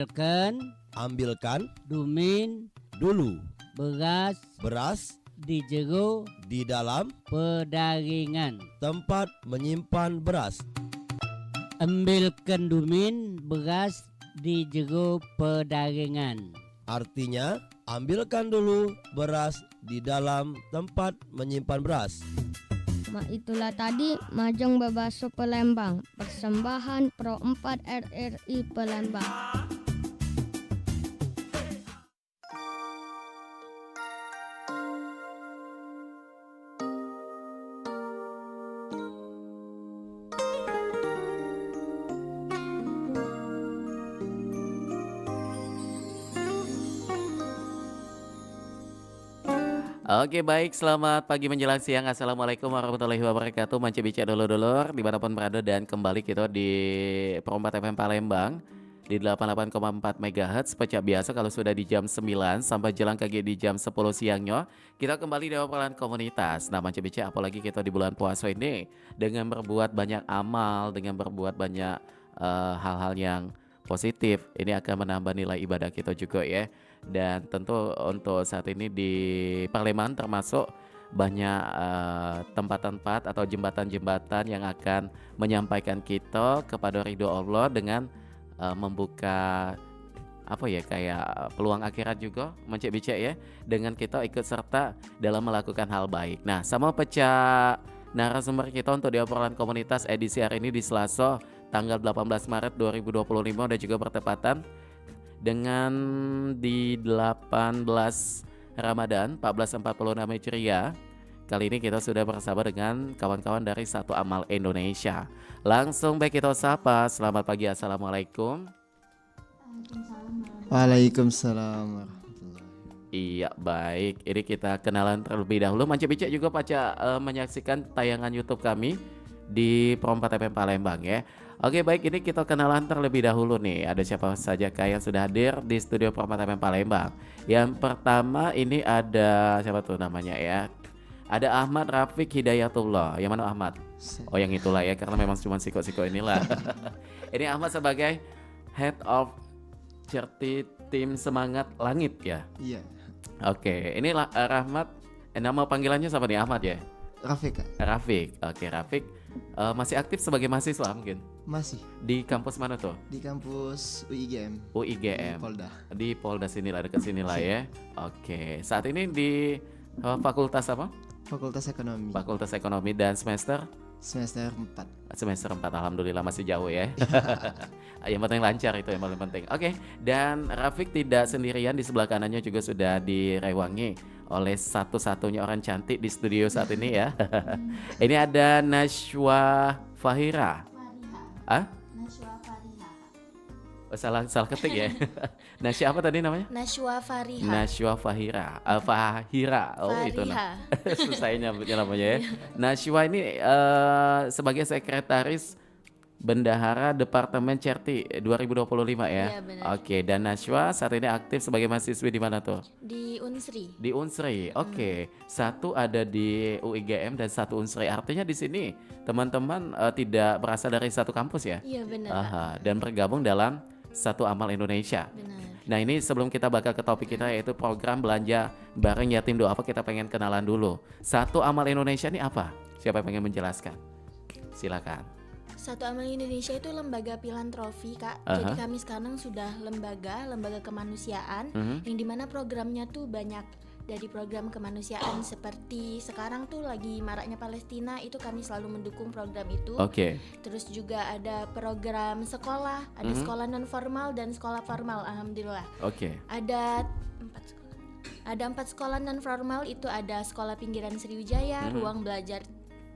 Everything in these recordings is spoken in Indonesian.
Ambilkan Dumin dulu beras beras di jero di dalam pedaringan. tempat menyimpan beras. Ambilkan dumin beras di jero pedaringan. Artinya, ambilkan dulu beras di dalam tempat menyimpan beras. Itulah tadi Majong Bebaso Palembang, persembahan Pro 4 RRI Palembang. Oke baik, selamat pagi menjelang siang. Assalamualaikum warahmatullahi wabarakatuh. Manci bica dulur-dulur dimanapun berada, dan kembali kita di Perompat FM Palembang di 88,4 MHz. Seperti biasa kalau sudah di jam 9 sampai jelang kaki di jam 10 siangnya, kita kembali di obrolan komunitas. Nah Manci bica, apalagi kita di bulan puasa ini dengan berbuat banyak amal, dengan berbuat banyak hal-hal yang positif, ini akan menambah nilai ibadah kita juga ya. Dan tentu untuk saat ini di Palembang termasuk banyak tempat-tempat atau jembatan-jembatan yang akan menyampaikan kita kepada ridho Allah dengan membuka apa ya, kayak peluang akhirat juga mencek-becek ya, dengan kita ikut serta dalam melakukan hal baik. Nah sama pecah narasumber kita untuk di obrolan komunitas edisi hari ini di Selasa tanggal 18 Maret 2025 dan juga bertepatan dengan di 18 Ramadan 1446 Hijriah. Kali ini kita sudah bersama dengan kawan-kawan dari Satu Amal Indonesia. Langsung baik kita sapa. Selamat pagi, assalamualaikum. Waalaikumsalam warahmatullahi. Iya baik, ini kita kenalan terlebih dahulu. Manca Bicak juga menyaksikan tayangan YouTube kami di Perompat FM Palembang ya. Oke baik, ini kita kenalan terlebih dahulu nih. Ada siapa saja yang sudah hadir di studio Perompat FM Palembang. Yang pertama ini ada siapa tuh namanya ya? Ada Ahmad Rafiq Hidayatullah. Yang mana Ahmad? Oh yang itulah ya, karena memang cuma siko-siko inilah. Ini Ahmad sebagai Head of Certi Tim Semangat Langit ya. Iya, Oke, ini Rahmat. Nama panggilannya siapa nih, Ahmad ya? Rafiq Kak. Rafiq. Oke, Rafiq masih aktif sebagai mahasiswa mungkin. Masih Di kampus mana tuh? di kampus UIGM. UIGM. Polda. Di Polda sinilah, dekat sinilah ya. Oke, saat ini di fakultas apa? Fakultas Ekonomi. Fakultas Ekonomi, dan semester Semester 4. semester 4. Alhamdulillah masih jauh ya. Yang penting lancar, itu yang paling penting. Oke, dan Rafiq tidak sendirian, di sebelah kanannya juga sudah direwangi oleh satu-satunya orang cantik di studio saat ini ya. Ini ada Nashwa Fahira. Ah? Oh, salah ketik ya. Nashwa apa tadi namanya? Nashwa Fariha. Nashwa Fahira. Fahira. Oh itu nah. Susah nyebutnya namanya ya. Nashwa ini sebagai sekretaris Bendahara Departemen Certi 2025 ya. Iya, benar. Oke, dan Nashwa saat ini aktif sebagai mahasiswi di mana tuh? Di Unsri. Di Unsri. Oke. Satu ada di UIGM dan satu Unsri. Artinya di sini teman-teman tidak berasal dari satu kampus ya? Iya benar. Aha, dan bergabung dalam Satu Amal Indonesia. Benar. Nah ini sebelum kita bakal ke topik kita, yaitu program belanja bareng yatim doa, apa kita pengen kenalan dulu. Satu Amal Indonesia ini apa? Siapa yang pengen menjelaskan? Silakan. Satu Amal Indonesia itu lembaga filantropi Kak. Jadi kami sekarang sudah lembaga kemanusiaan yang dimana programnya tuh banyak, dari program kemanusiaan seperti sekarang tuh lagi maraknya Palestina, itu kami selalu mendukung program itu. Oke. Terus juga ada program sekolah, ada sekolah non formal dan sekolah formal, alhamdulillah. Oke. Ada 4 sekolah non formal, itu ada sekolah pinggiran Sriwijaya, ruang belajar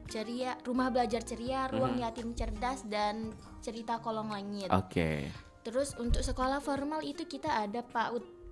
ceria, rumah belajar ceria, ruang yatim cerdas, dan cerita kolong langit. Oke. Terus untuk sekolah formal itu kita ada PAUD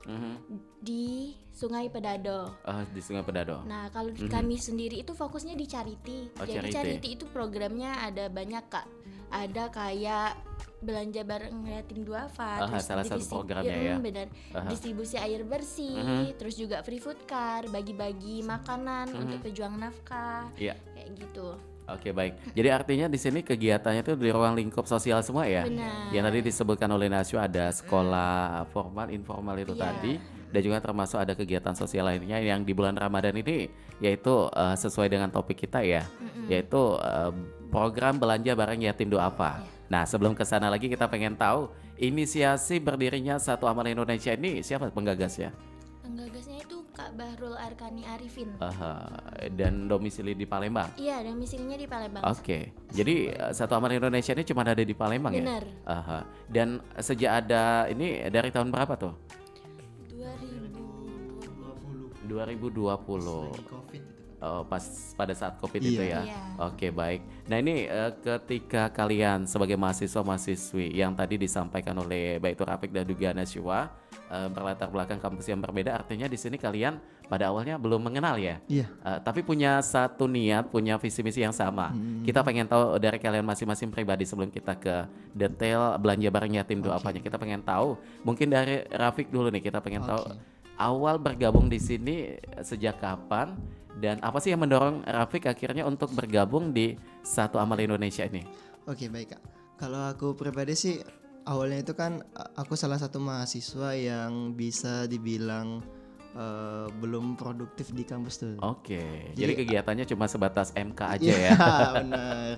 di Sungai Pedado. Di Sungai Pedado. Nah kalau kami sendiri itu fokusnya di charity. Oh, Jadi charity. charity itu programnya ada banyak Kak. Ada kayak belanja bareng yatim duafa, terus salah satu programnya ya. Benar. Distribusi air bersih, terus juga free food car, bagi-bagi makanan untuk pejuang nafkah. Iya. Kayak gitu. Oke, baik. Jadi artinya di sini kegiatannya itu di ruang lingkup sosial semua ya? Benar. Yang tadi disebutkan oleh Nasyo ada sekolah formal, informal itu Iya. tadi, dan juga termasuk ada kegiatan sosial lainnya yang di bulan Ramadan ini yaitu sesuai dengan topik kita ya, yaitu program belanja barang yatim duafa. Nah, sebelum ke sana lagi kita pengen tahu inisiasi berdirinya Satu Amal Indonesia ini siapa penggagasnya? Penggagasnya itu Kak Bahrul Arkani Arifin. Dan domisili di Palembang. Iya, domisilinya di Palembang. Oke, jadi Satu Amal Indonesia ini cuma ada di Palembang ya? Benar. Dan sejak ada ini dari tahun berapa tuh? 2020. Lagi COVID itu. Oh, pas pada saat COVID itu ya. Iya. Oke, baik. Nah, ini ketika kalian sebagai mahasiswa-mahasiswi yang tadi disampaikan oleh baik itu Rafiq dan juga Nasyiwa berlatar belakang kampus yang berbeda, artinya di sini kalian pada awalnya belum mengenal ya. Iya. Tapi punya satu niat, punya visi misi yang sama. Kita pengen tahu dari kalian masing-masing pribadi sebelum kita ke detail belanja barang yatim duafanya. Kita pengen tahu, mungkin dari Rafiq dulu nih, kita pengen tahu awal bergabung di sini sejak kapan dan apa sih yang mendorong Rafiq akhirnya untuk bergabung di Satu Amal Indonesia ini? Oke, baik Kak. Kalau aku pribadi sih awalnya itu kan aku salah satu mahasiswa yang bisa dibilang belum produktif di kampus tuh. Oke, jadi Jadi, kegiatannya cuma sebatas MK aja Iya, ya. benar.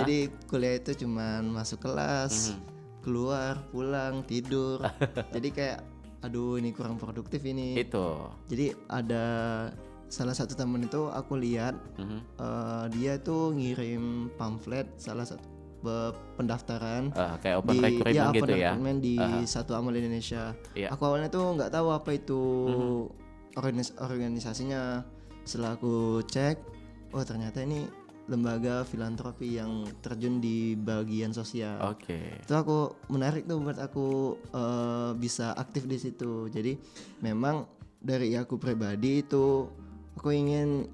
Jadi kuliah itu cuman masuk kelas, keluar, pulang, tidur. Jadi kayak aduh ini kurang produktif ini. Itu. Jadi ada salah satu temen itu aku lihat dia tuh ngirim pamflet salah satu pendaftaran Kayak open recruitment open gitu ya. recruitment di Satu Amal Indonesia. Iya. Aku awalnya tuh nggak tahu apa itu organisasinya. Setelah aku cek, oh ternyata ini lembaga filantropi yang terjun di bagian sosial. Oke. Itu aku menarik tuh buat aku bisa aktif di situ. Jadi memang dari aku pribadi itu aku ingin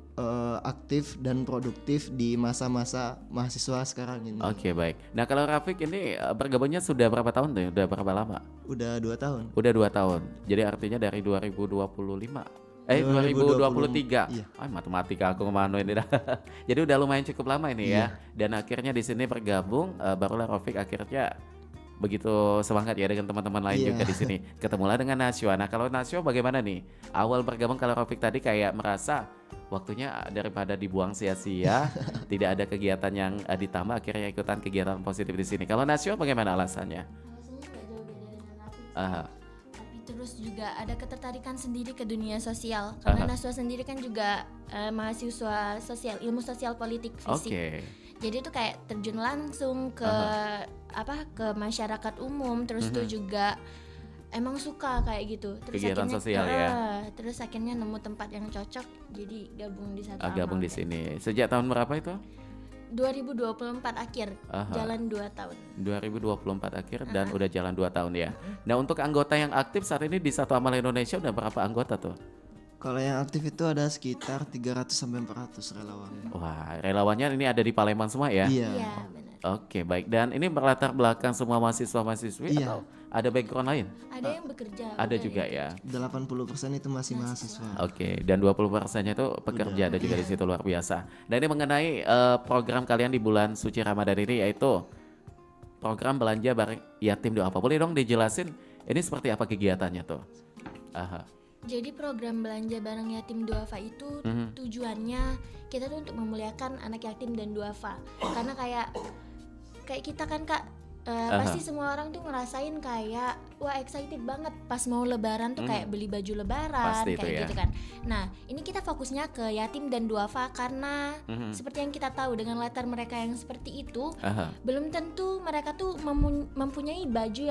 aktif dan produktif di masa-masa mahasiswa sekarang ini. Oke, baik. Nah, kalau Rafiq ini bergabungnya sudah berapa tahun tuh? Udah berapa lama? Udah 2 tahun. Udah 2 tahun. Jadi artinya dari 2023. Iya. Matematika aku kemana ini dah. Jadi udah lumayan cukup lama ini ya. Dan akhirnya di sini bergabung, barulah Rafiq akhirnya begitu semangat ya dengan teman-teman lain juga di sini. Ketemulah dengan Nasyo. Nah, kalau Nasyo bagaimana nih? Awal bergabung kalau Rafiq tadi kayak merasa waktunya daripada dibuang sia-sia, tidak ada kegiatan yang ditambah, akhirnya ikutan kegiatan positif di sini. Kalau Nasyo bagaimana alasannya? Alasannya nggak jauh beda dengan Rafiq sih. Aha. Tapi terus juga ada ketertarikan sendiri ke dunia sosial. Karena Naswa sendiri kan juga mahasiswa sosial, ilmu sosial politik fisik. Oke. Jadi itu kayak terjun langsung ke ke masyarakat umum, terus tuh juga emang suka kayak gitu. Terus Kegiatan akhirnya, sosial ya. Terus akhirnya nemu tempat yang cocok, jadi gabung di Satu Gabung Amal. di sini. Sejak tahun berapa itu? 2024 akhir, jalan 2 tahun. 2024 akhir dan udah jalan 2 tahun ya. Nah, untuk anggota yang aktif saat ini di Satu Amal Indonesia udah berapa anggota tuh? Kalau yang aktif itu ada sekitar 300 sampai 400 relawan. Wah, relawannya ini ada di Palembang semua ya? Iya. Iya, benar. Oke, baik. Dan ini berlatar belakang semua mahasiswa-mahasiswi Iya. atau ada background lain? Ada yang bekerja. Ada juga ya. 80% itu masih mahasiswa. Oke, dan 20%-nya itu pekerja ada juga di situ, luar biasa. Dan ini mengenai program kalian di bulan suci Ramadan ini yaitu program belanja barang yatim duafa. Boleh dong dijelasin ini seperti apa kegiatannya tuh? Jadi program belanja barang yatim duafa itu tujuannya kita tuh untuk memuliakan anak yatim dan duafa. Karena kayak kita kan Kak, pasti semua orang tuh ngerasain kayak wah excited banget pas mau lebaran tuh kayak beli baju lebaran Pasti itu kayak ya. gitu kan. Nah, ini kita fokusnya ke yatim dan duafa karena seperti yang kita tahu dengan latar mereka yang seperti itu, belum tentu mereka tuh mempunyai baju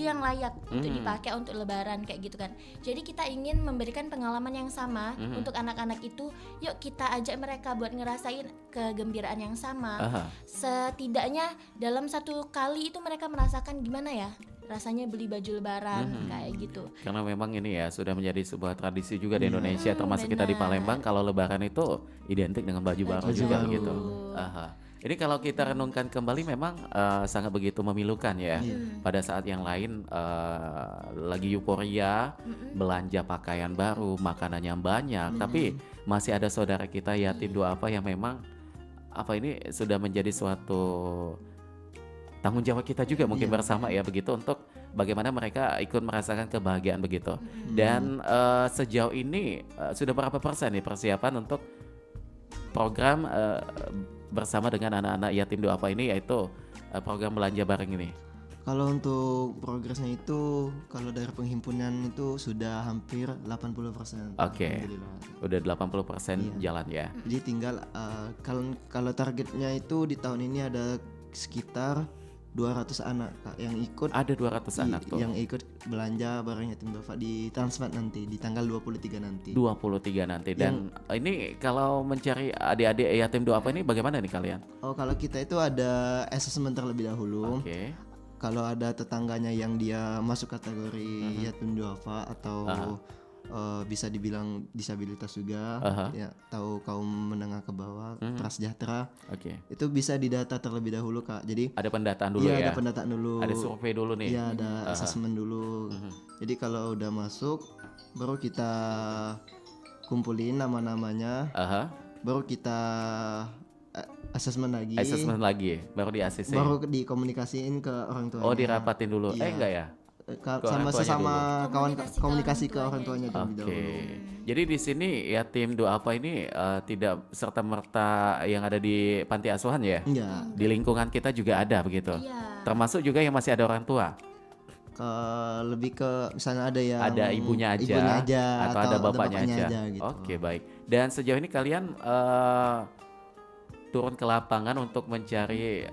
yang layak untuk dipakai untuk lebaran kayak gitu kan. Jadi kita ingin memberikan pengalaman yang sama untuk anak-anak itu. Yuk kita ajak mereka buat ngerasain kegembiraan yang sama. Setidaknya dalam satu kali itu mereka merasakan gimana ya rasanya beli baju lebaran kayak gitu. Karena memang ini ya sudah menjadi sebuah tradisi juga di Indonesia, termasuk kita di benar. Palembang kalau lebaran itu identik dengan baju baru juga baru. gitu. Ini kalau kita renungkan kembali memang sangat begitu memilukan ya. Pada saat yang lain lagi euforia, belanja pakaian baru, makanan yang banyak, tapi masih ada saudara kita yatim duafa yang memang apa ini sudah menjadi suatu tanggung jawab kita juga mungkin bersama ya begitu untuk bagaimana mereka ikut merasakan kebahagiaan begitu. Dan sejauh ini sudah berapa persen nih persiapan untuk program bersama dengan anak-anak yatim duafa ini, yaitu program belanja bareng ini? Kalau untuk progresnya itu, kalau dari penghimpunan itu sudah hampir 80%. Oke. Udah 80% jalan ya. Jadi tinggal kalau targetnya itu di tahun ini ada sekitar 200 anak Kak, yang ikut. Ada 200 anak tuh. Yang ikut belanja bareng yatim duafa di Transmart nanti di tanggal 23 nanti. 23 nanti. Dan ini kalau mencari adik-adik yatim duafa ini bagaimana nih kalian? Oh, kalau kita itu ada assessment terlebih dahulu. Oke. Kalau ada tetangganya yang dia masuk kategori yatim duafa atau bisa dibilang disabilitas juga, ya tahu kaum menengah ke bawah, prasejahtera, itu bisa didata terlebih dahulu Kak. Jadi ada pendataan dulu ya. Ada pendataan dulu. Ada survei dulu nih. Iya, ada assessment dulu. Jadi kalau udah masuk, baru kita kumpulin nama-namanya, baru kita assessment lagi, baru di ACC. Baru dikomunikasiin ke orang tuanya. Oh, dirapatin dulu. Enggak ya? Sama sesama kawan komunikasi ke orang tuanya terlebih dahulu. Jadi di sini yatim duafa ini tidak serta merta yang ada di panti asuhan ya? Enggak. Di lingkungan kita juga ada begitu. Termasuk juga yang masih ada orang tua. Lebih ke misalnya ada yang ada ibunya aja atau ada bapaknya aja. Gitu. Oke, baik. Dan sejauh ini kalian turun ke lapangan untuk mencari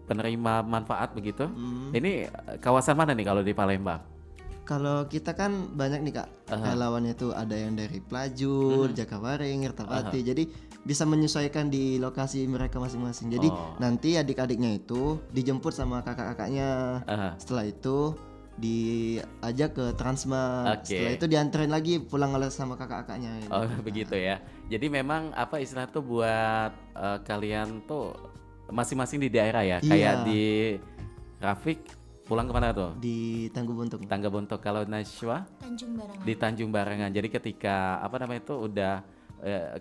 penerima manfaat begitu. Ini kawasan mana nih kalau di Palembang? Kalau kita kan banyak nih Kak, relawannya itu ada yang dari Pelajur, Jakawaring, Ngertapati. Jadi bisa menyesuaikan di lokasi mereka masing-masing. Jadi nanti adik-adiknya itu dijemput sama kakak-kakaknya. Setelah itu diajak ke Transmart. Setelah itu dianterin lagi pulang oleh sama kakak-kakaknya. Oh, begitu ya. Jadi memang apa istilah tuh buat kalian tuh masing-masing di daerah ya. Kayak di Rafiq pulang kemana tuh? Di Tangga Buntuk. Kalau Najwa? Tanjung Barangan. Di Tanjung Barangan. Jadi ketika apa namanya itu udah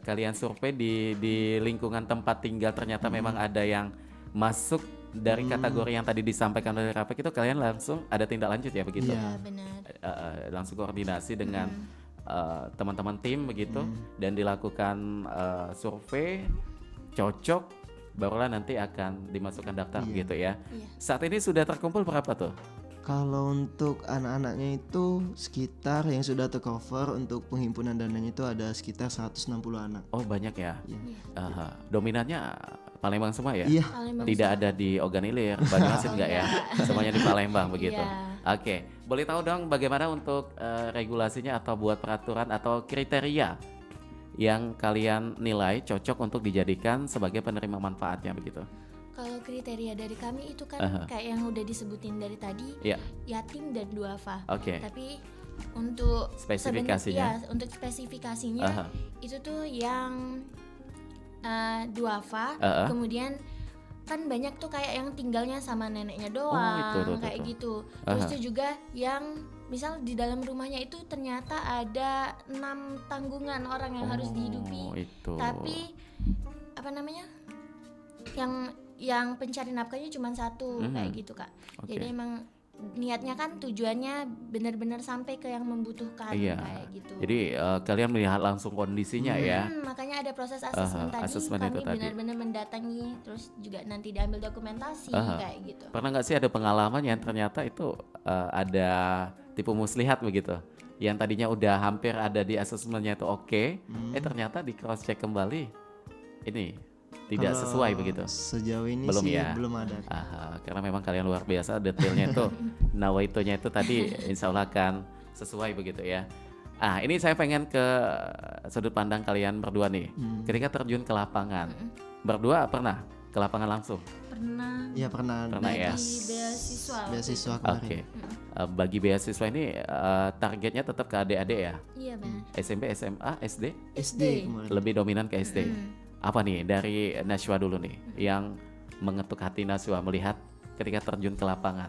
kalian survei di lingkungan tempat tinggal ternyata memang ada yang masuk dari kategori yang tadi disampaikan oleh Rafiq, itu kalian langsung ada tindak lanjut ya begitu? Iya, benar. Langsung koordinasi dengan teman-teman tim begitu dan dilakukan survei cocok, barulah nanti akan dimasukkan daftar gitu ya. Saat ini sudah terkumpul berapa tuh? Kalau untuk anak-anaknya itu sekitar yang sudah tercover untuk penghimpunan dananya itu ada sekitar 160 anak. Oh, banyak ya. Dominannya Palembang semua ya? Iya. Tidak ada di Oganilir, Banyuasin enggak ya? Semuanya di Palembang begitu. Oke, boleh tahu dong bagaimana untuk regulasinya atau buat peraturan atau kriteria yang kalian nilai cocok untuk dijadikan sebagai penerima manfaatnya begitu? Kalau kriteria dari kami itu kan kayak yang udah disebutin dari tadi, yatim dan duafa. Tapi untuk spesifikasinya, untuk spesifikasinya itu tuh yang duafa, kemudian kan banyak tuh kayak yang tinggalnya sama neneknya doang, kayak gitu. Terus tuh juga yang misal di dalam rumahnya itu ternyata ada 6 tanggungan orang yang harus dihidupi. Tapi apa namanya? Yang pencari nafkahnya cuma satu, kayak gitu Kak. Jadi emang niatnya kan tujuannya benar-benar sampai ke yang membutuhkan, kayak gitu. Jadi kalian melihat langsung kondisinya ya. Makanya ada proses asesmen tadi. Kami benar-benar mendatangi, terus juga nanti diambil dokumentasi kayak gitu. Pernah nggak sih ada pengalaman yang ternyata itu ada tipu muslihat begitu? Yang tadinya udah hampir ada di asesmennya itu ternyata di cross check kembali ini tidak sesuai begitu. Sejauh ini belum sih ya? Belum ada. Karena memang kalian luar biasa detailnya itu, nawaitunya itu tadi insya Allah akan sesuai begitu ya. Ini saya pengen ke sudut pandang kalian berdua nih. Ketika terjun ke lapangan, berdua pernah ke lapangan langsung? Pernah. Iya pernah ya. Beasiswa kemarin. Bagi beasiswa ini targetnya tetap ke adik-adik ya? Iya benar. SMP, SMA, SD? SD kemarin. Lebih dominan ke SD. Apa nih dari Najwa dulu nih yang mengetuk hati Najwa melihat ketika terjun ke lapangan?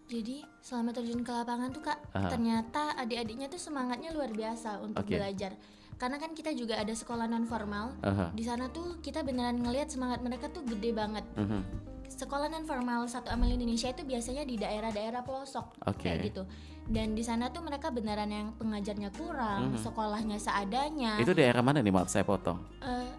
Jadi selama terjun ke lapangan tuh Kak, ternyata adik-adiknya tuh semangatnya luar biasa untuk belajar. karena kan kita juga ada sekolah non formal. Di sana tuh kita beneran ngelihat semangat mereka tuh gede banget. Sekolah non formal Satu Amal Indonesia itu biasanya di daerah-daerah pelosok kayak gitu. Dan di sana tuh mereka beneran yang pengajarnya kurang, sekolahnya seadanya. Itu daerah mana nih, maaf saya potong?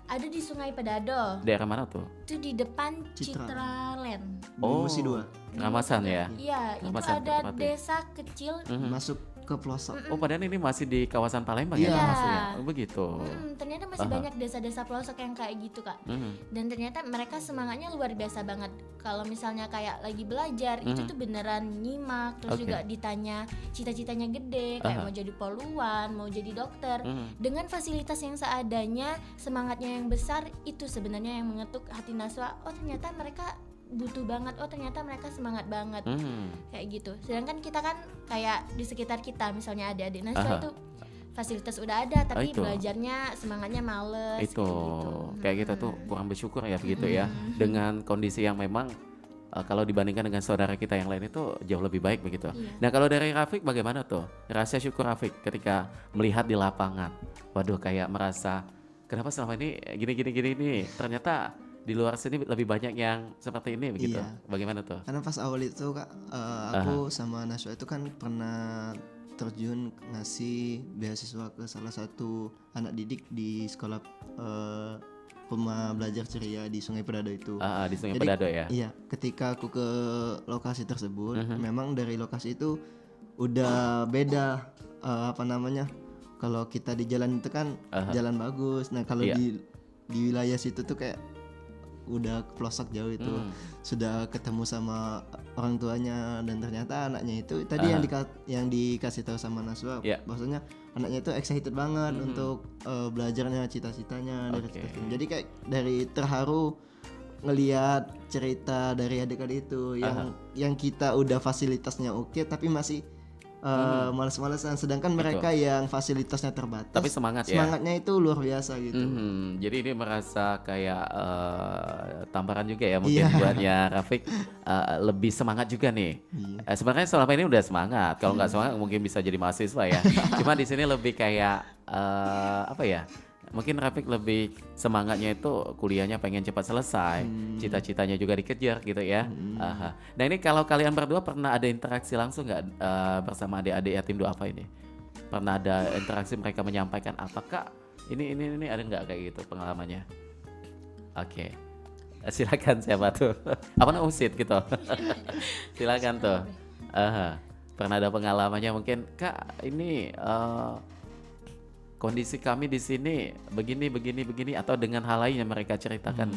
Ada di Sungai Pedado. Daerah mana tuh? Itu di depan Citra. Citraland. Musi 2 Ngamasan ya? Iya, itu Ngamasan ada tempatnya. desa kecil. masuk ke pelosok. Oh, padahal ini masih di kawasan Palembang Iya. ya maksudnya? Oh, begitu. Ternyata masih banyak desa-desa pelosok yang kayak gitu, Kak. Dan ternyata mereka semangatnya luar biasa banget. Kalau misalnya kayak lagi belajar, itu tuh beneran nyimak. Terus Oke. juga ditanya cita-citanya gede, kayak mau jadi poluan, mau jadi dokter. Dengan fasilitas yang seadanya, semangatnya yang besar, itu sebenarnya yang mengetuk hati Naswa. Oh, ternyata mereka butuh banget, oh ternyata mereka semangat banget, kayak gitu. Sedangkan kita kan kayak di sekitar kita, misalnya adik-adik Naswa itu fasilitas udah ada, tapi itu. belajarnya semangatnya males. Itu kayak gitu. kayak kita tuh kurang bersyukur ya begitu ya, dengan kondisi yang memang kalau dibandingkan dengan saudara kita yang lain itu jauh lebih baik begitu. Nah, kalau dari Rafiq bagaimana tuh rasa syukur Rafiq ketika melihat di lapangan? Waduh, kayak merasa kenapa selama ini gini nih, ternyata di luar sini lebih banyak yang seperti ini begitu. Iya. Bagaimana tuh? Karena pas awal itu Kak, aku sama Naswa itu kan pernah terjun ngasih beasiswa ke salah satu anak didik di sekolah Rumah Belajar Ceria di Sungai Pedado itu. Di Sungai Jadi, Pedado ya. Iya, ketika aku ke lokasi tersebut, memang dari lokasi itu udah beda apa namanya? Kalau kita di jalan itu kan jalan bagus. Nah, kalau Iya. di wilayah situ tuh kayak udah ke pelosok jauh itu, sudah ketemu sama orang tuanya dan ternyata anaknya itu tadi yang dikasih tahu sama Naswa, Iya. bahwasanya anaknya itu excited banget untuk belajarnya, cita-citanya dari Oke. kecil. Jadi kayak dari terharu ngelihat cerita dari adik-adik itu yang kita udah fasilitasnya oke tapi masih males-malesan, sedangkan mereka yang fasilitasnya terbatas Tapi semangat ya. semangatnya itu luar biasa gitu. Jadi ini merasa kayak tamparan juga ya mungkin buatnya Rafiq, lebih semangat juga nih. Sebenarnya selama ini udah semangat. Kalau nggak semangat mungkin bisa jadi mahasiswa ya. Cuma di sini lebih kayak apa ya? Mungkin Rafiq lebih semangatnya itu kuliahnya pengen cepat selesai, cita-citanya juga dikejar gitu ya. Nah, ini kalau kalian berdua pernah ada interaksi langsung nggak bersama adik-adik yatim duafa ini? Pernah ada interaksi mereka menyampaikan apakah ini ada nggak kayak gitu pengalamannya? Oke. Silakan siapa tuh? Apa namanya Usit gitu? Silakan tuh. Pernah ada pengalamannya mungkin Kak ini kondisi kami di sini begini atau dengan hal lain yang mereka ceritakan.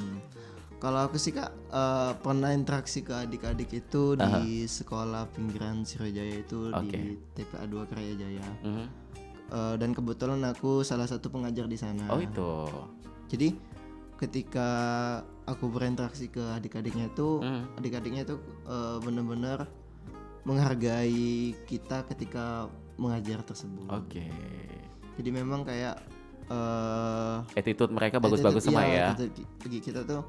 Kalau aku sih Kak pernah interaksi ke adik-adik itu di sekolah pinggiran Sriwijaya itu di TPA 2 Keraya Jaya. Dan kebetulan aku salah satu pengajar di sana. Oh itu. Jadi ketika aku berinteraksi ke adik-adiknya itu, adik-adiknya itu benar-benar menghargai kita ketika mengajar tersebut. Oke. Jadi memang kayak Attitude mereka bagus-bagus semua ya. Kita tuh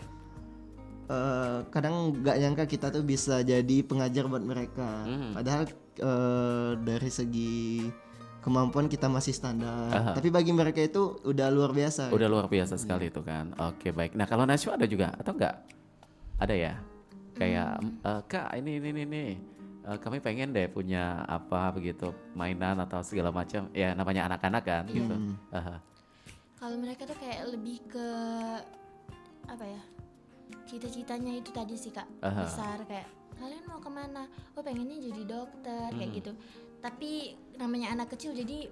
kadang nggak nyangka kita tuh bisa jadi pengajar buat mereka. Padahal dari segi kemampuan kita masih standar. Tapi bagi mereka itu udah luar biasa. Udah luar biasa sekali itu kan. Oke baik. Nah kalau Naswa ada juga atau enggak? Ada ya. Kayak Kak ini. Kami pengen deh punya apa begitu mainan atau segala macam ya namanya anak-anak kan gitu. Kalau mereka tuh kayak lebih ke apa ya, cita-citanya itu tadi sih Kak, besar kayak kalian mau kemana? Oh pengennya jadi dokter kayak gitu. Tapi namanya anak kecil jadi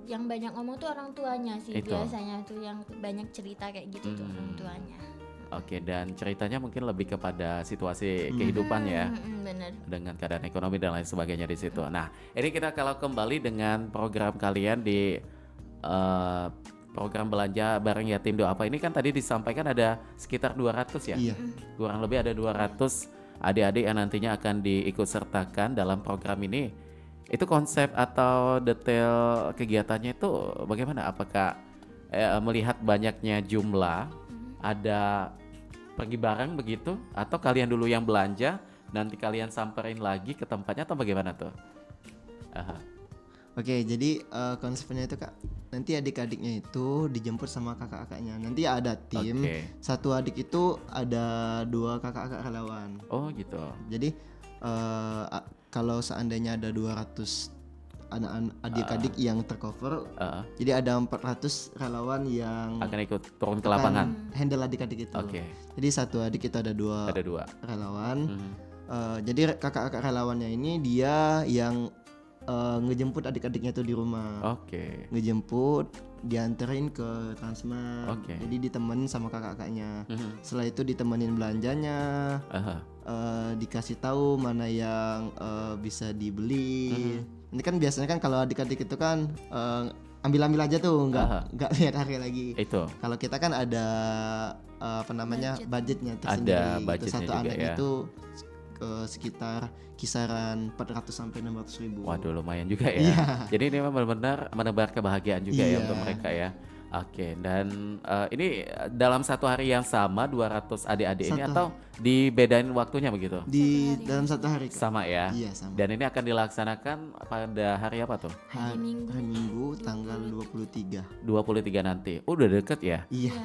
yang banyak ngomong tuh orang tuanya sih Itu. biasanya tuh yang banyak cerita kayak gitu tuh orang tuanya. Oke dan ceritanya mungkin lebih kepada situasi kehidupan ya. Bener. Dengan keadaan ekonomi dan lain sebagainya di situ. Nah, ini kita kalau kembali dengan program kalian di program belanja bareng yatim duafa ini kan tadi disampaikan ada sekitar 200 ya. Iya. Kurang lebih ada 200 adik-adik yang nantinya akan diikut sertakan dalam program ini. Itu konsep atau detail kegiatannya itu bagaimana? Apakah melihat banyaknya jumlah ada pergi bareng begitu atau kalian dulu yang belanja nanti kalian samperin lagi ke tempatnya atau bagaimana tuh? Oke, jadi konsepnya itu Kak, nanti adik-adiknya itu dijemput sama kakak-kakaknya. Nanti ada tim, Oke. satu adik itu ada 2 kakak-kakak relawan. Oh gitu. Jadi kalau seandainya ada 200 adik-adik yang tercover, jadi ada 400 relawan yang Akan ikut turun ke akan lapangan. handle adik-adik itu. Oke. Jadi satu adik itu ada 2 Ada 2. relawan. Mhm. Jadi kakak-kakak relawannya ini dia yang ngejemput adik-adiknya itu di rumah. Oke. Ngejemput, dianterin ke Transmart. Oke. Jadi ditemenin sama kakak-kakaknya. Mhm. Setelah itu ditemenin belanjanya, Aha. dikasih tahu mana yang bisa dibeli. Ini kan biasanya kan kalau adik-adik itu kan ambil-ambil aja tuh, nggak lihat harga lagi. Itu. Kalau kita kan ada apa namanya budgetnya Ada tersendiri. Itu budgetnya satu juga anak ya. itu sekitar kisaran 400 sampai 600 ribu. Waduh, lumayan juga ya. Iya. Jadi ini memang benar-benar menebar kebahagiaan juga ya Iya. untuk mereka ya. Oke, dan ini dalam satu hari yang sama 200 adik-adik ini Satu atau dibedain waktunya begitu? Di dalam satu hari Kak. Sama ya. Iya sama. Dan ini akan dilaksanakan pada hari apa tuh? Hari Minggu. Hari Minggu tanggal 23. 23 nanti. Udah deket ya? Iya.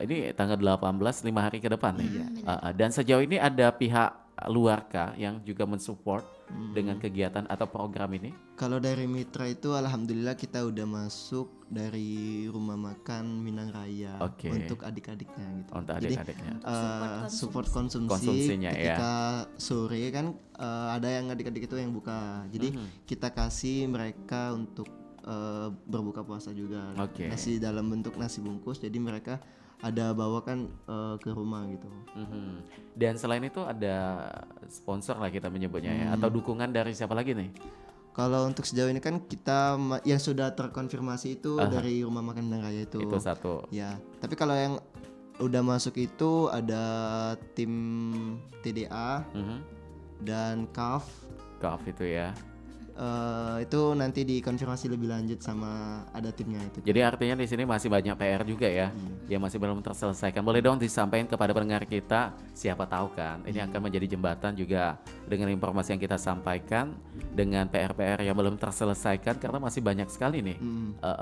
Ini tanggal 18, 5 hari ke depan nih. Iya. Dan sejauh ini ada pihak luar kah yang juga mensupport dengan kegiatan atau program ini? Kalau dari mitra itu alhamdulillah kita udah masuk dari rumah makan Minang Raya Oke. untuk adik-adiknya gitu. Untuk Jadi adik-adiknya. support konsumsi Konsumsinya, ya. ketika sore kan ada yang adik-adik itu yang buka. Jadi kita kasih mereka untuk berbuka puasa juga. Oke. Nasi dalam bentuk nasi bungkus. Jadi mereka ada bawakan ke rumah gitu. Mhm. Dan selain itu ada sponsor lah kita menyebutnya ya, atau dukungan dari siapa lagi nih? Kalau untuk sejauh ini kan kita yang sudah terkonfirmasi itu dari rumah makan Minang Raya itu. Itu satu. Ya, tapi kalau yang udah masuk itu ada tim TDA Mhm. dan CAF. CAF itu ya. Itu nanti dikonfirmasi lebih lanjut sama ada timnya itu. Jadi artinya di sini masih banyak PR juga ya, yang masih belum terselesaikan. Boleh dong disampaikan kepada pendengar kita, siapa tahu kan ini akan menjadi jembatan juga dengan informasi yang kita sampaikan dengan PR-PR yang belum terselesaikan karena masih banyak sekali nih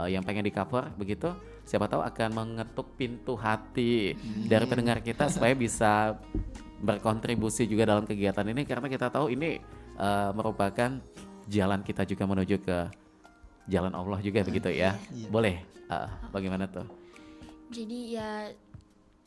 yang pengen di cover begitu. Siapa tahu akan mengetuk pintu hati dari pendengar kita supaya bisa berkontribusi juga dalam kegiatan ini karena kita tahu ini merupakan jalan kita juga menuju ke jalan Allah juga begitu ya. Boleh bagaimana tuh? Jadi ya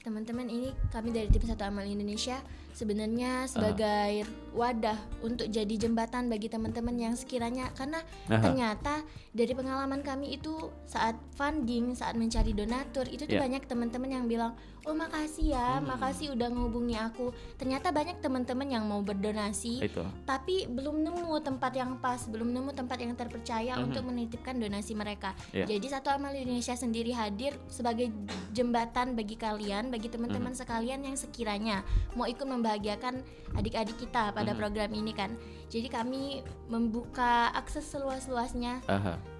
teman-teman, ini kami dari tim Satu Amal Indonesia sebenarnya sebagai wadah untuk jadi jembatan bagi teman-teman yang sekiranya, karena ternyata dari pengalaman kami itu saat funding, saat mencari donatur itu tuh banyak teman-teman yang bilang, oh makasih ya, makasih udah ngehubungi aku. Ternyata banyak teman-teman yang mau berdonasi Itu. tapi belum nemu tempat yang pas, belum nemu tempat yang terpercaya untuk menitipkan donasi mereka. Jadi Satu Amal Indonesia sendiri hadir sebagai jembatan bagi kalian, bagi teman-teman sekalian yang sekiranya mau ikut membahagiakan adik-adik kita pada program ini kan. Jadi kami membuka akses seluas-luasnya.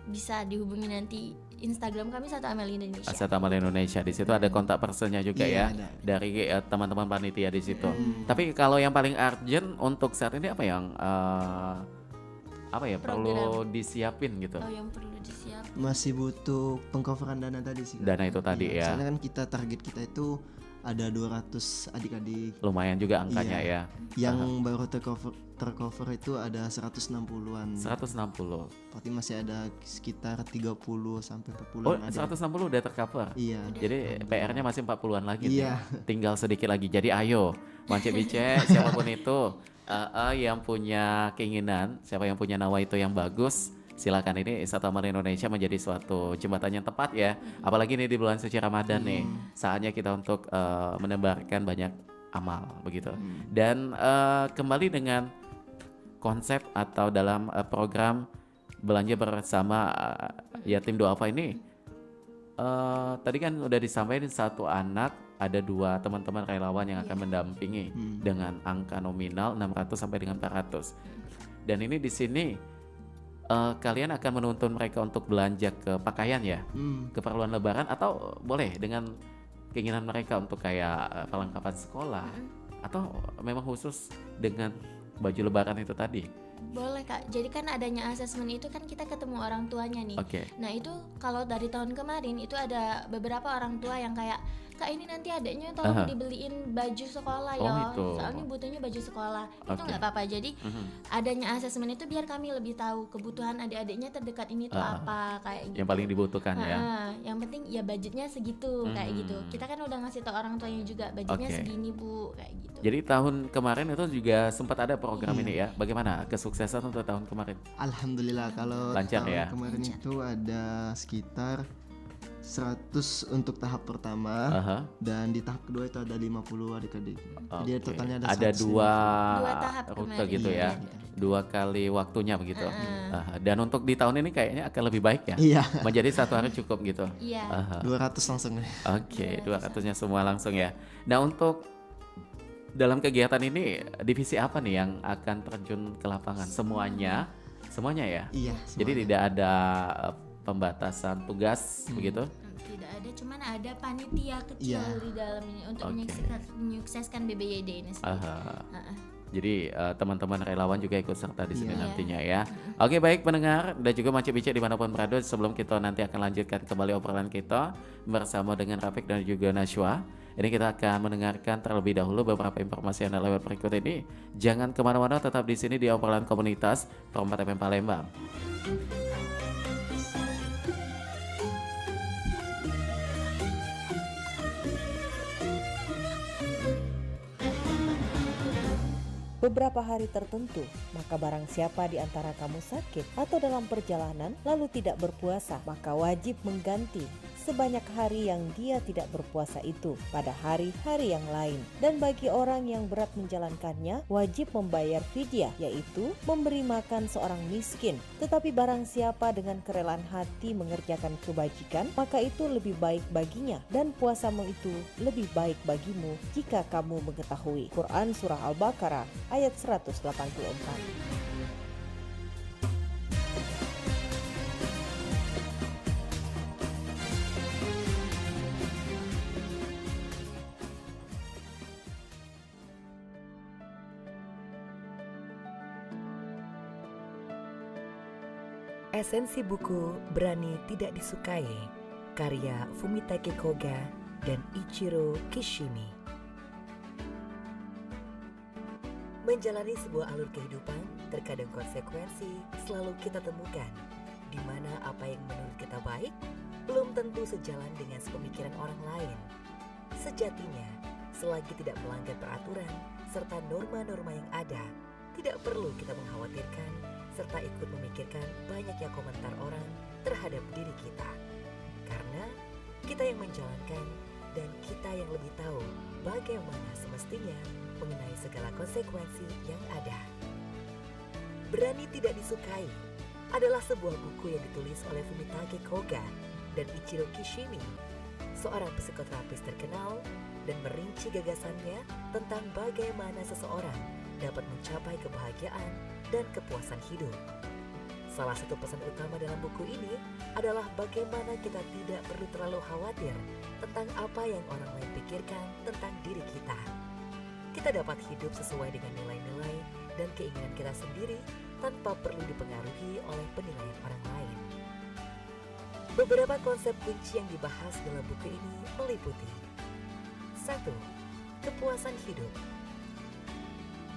Bisa dihubungi nanti Instagram kami Satu Amal Indonesia. Satu Amal Indonesia di situ ada kontak personnya juga Iya, ya ada. dari teman-teman panitia di situ. Tapi kalau yang paling urgent untuk saat ini apa yang perlu disiapin gitu? Oh, yang perlu disiapkan. Masih butuh pengcoveran dana tadi sih Kak. Dana itu tadi ya. Soalnya kan kita target kita itu ada 200 adik-adik. Lumayan juga angkanya ya. Yang baru tercover itu ada 160-an. 160. Berarti masih ada sekitar 30 sampai 40-an. Oh, ada. 160 udah tercover. Iya. Jadi PR-nya masih 40-an lagi nih. Iya. Tinggal sedikit lagi. Jadi ayo, Mance Bice, siapapun itu yang punya keinginan, siapa yang punya nawa itu yang bagus, silakan. Ini Satu Amal Indonesia menjadi suatu jembatan yang tepat ya. Apalagi ini di bulan suci Ramadan nih. Saatnya kita untuk menebarkan banyak amal begitu. Dan kembali dengan konsep atau dalam program belanja bersama yatim duafa ini, tadi kan udah disampaikan satu anak ada 2 teman-teman relawan yang akan mendampingi dengan angka nominal 600 sampai dengan 400. Dan ini di sini kalian akan menuntun mereka untuk belanja ke pakaian ya, keperluan lebaran, atau boleh dengan keinginan mereka untuk kayak perlengkapan sekolah, atau memang khusus dengan baju lebaran itu tadi? Boleh Kak, jadi kan adanya asesmen itu kan kita ketemu orang tuanya nih. Oke. Nah itu kalau dari tahun kemarin itu ada beberapa orang tua yang kayak, Kak ini nanti adiknya tolong dibeliin baju sekolah Oh, ya, itu. soalnya butuhnya baju sekolah. Itu Oke. nggak apa-apa, jadi adanya asesmen itu biar kami lebih tahu kebutuhan adik-adiknya terdekat ini tuh apa, kayak gitu. Yang paling dibutuhkan ya. Yang penting ya budgetnya segitu, kayak gitu. Kita kan udah ngasih tau orang tuanya juga budgetnya Oke. segini Bu, kayak gitu. Jadi tahun kemarin itu juga sempat ada program ini ya. Bagaimana kesuksesan untuk tahun kemarin? Alhamdulillah kalau Lancar tahun ya? kemarin itu ada sekitar 100 untuk tahap pertama Aha. dan di tahap kedua itu ada 50 adik-adik. Jadi Oke. totalnya ada Ada 150. dua tahap rute kemarin. gitu ya. Iya. 2 kali waktunya begitu. Aha. Dan untuk di tahun ini kayaknya akan lebih baik ya. Iya. Menjadi 1 hari cukup gitu. Iya. Aha. 200 langsung. Oke, 200-nya semua langsung ya. Nah, untuk dalam kegiatan ini divisi apa nih yang akan terjun ke lapangan? Semuanya ya. Iya. Jadi tidak ada pembatasan tugas begitu. Tidak ada, cuman ada panitia kecil Iya. di dalam ini untuk Oke. menyukseskan BBYD ini sendiri. Aha. Ha-ha. Jadi teman-teman relawan juga ikut serta di sini Iya. nantinya ya. Oke, baik pendengar dan juga Mace Bice dimanapun berada, sebelum kita nanti akan lanjutkan kembali obrolan kita bersama dengan Rafiq dan juga Nashwa. Ini kita akan mendengarkan terlebih dahulu beberapa informasi yang ada lewat berikut ini. Jangan kemana-mana, tetap di sini di obrolan komunitas Perempat FM Palembang. Beberapa hari tertentu, maka barang siapa di antara kamu sakit atau dalam perjalanan lalu tidak berpuasa, maka wajib mengganti sebanyak hari yang dia tidak berpuasa itu pada hari-hari yang lain. Dan bagi orang yang berat menjalankannya, wajib membayar fidyah, yaitu memberi makan seorang miskin. Tetapi barang siapa dengan kerelaan hati mengerjakan kebajikan, maka itu lebih baik baginya, dan puasamu itu lebih baik bagimu jika kamu mengetahui. Quran Surah Al-Baqarah ayat 184. Esensi buku Berani Tidak Disukai, karya Fumitake Koga dan Ichiro Kishimi. Menjalani sebuah alur kehidupan, terkadang konsekuensi selalu kita temukan, di mana apa yang menurut kita baik belum tentu sejalan dengan sepemikiran orang lain. Sejatinya, selagi tidak melanggar peraturan serta norma-norma yang ada, tidak perlu kita mengkhawatirkan serta ikut memikirkan banyaknya komentar orang terhadap diri kita. Karena kita yang menjalankan dan kita yang lebih tahu bagaimana semestinya mengenai segala konsekuensi yang ada. Berani Tidak Disukai adalah sebuah buku yang ditulis oleh Fumitake Koga dan Ichiro Kishimi, seorang psikoterapis terkenal, dan merinci gagasannya tentang bagaimana seseorang dapat mencapai kebahagiaan dan kepuasan hidup. Salah satu pesan utama dalam buku ini adalah bagaimana kita tidak perlu terlalu khawatir tentang apa yang orang lain pikirkan tentang diri kita. Kita dapat hidup sesuai dengan nilai-nilai dan keinginan kita sendiri tanpa perlu dipengaruhi oleh penilaian orang lain. Beberapa konsep kunci yang dibahas dalam buku ini meliputi 1. Kepuasan hidup.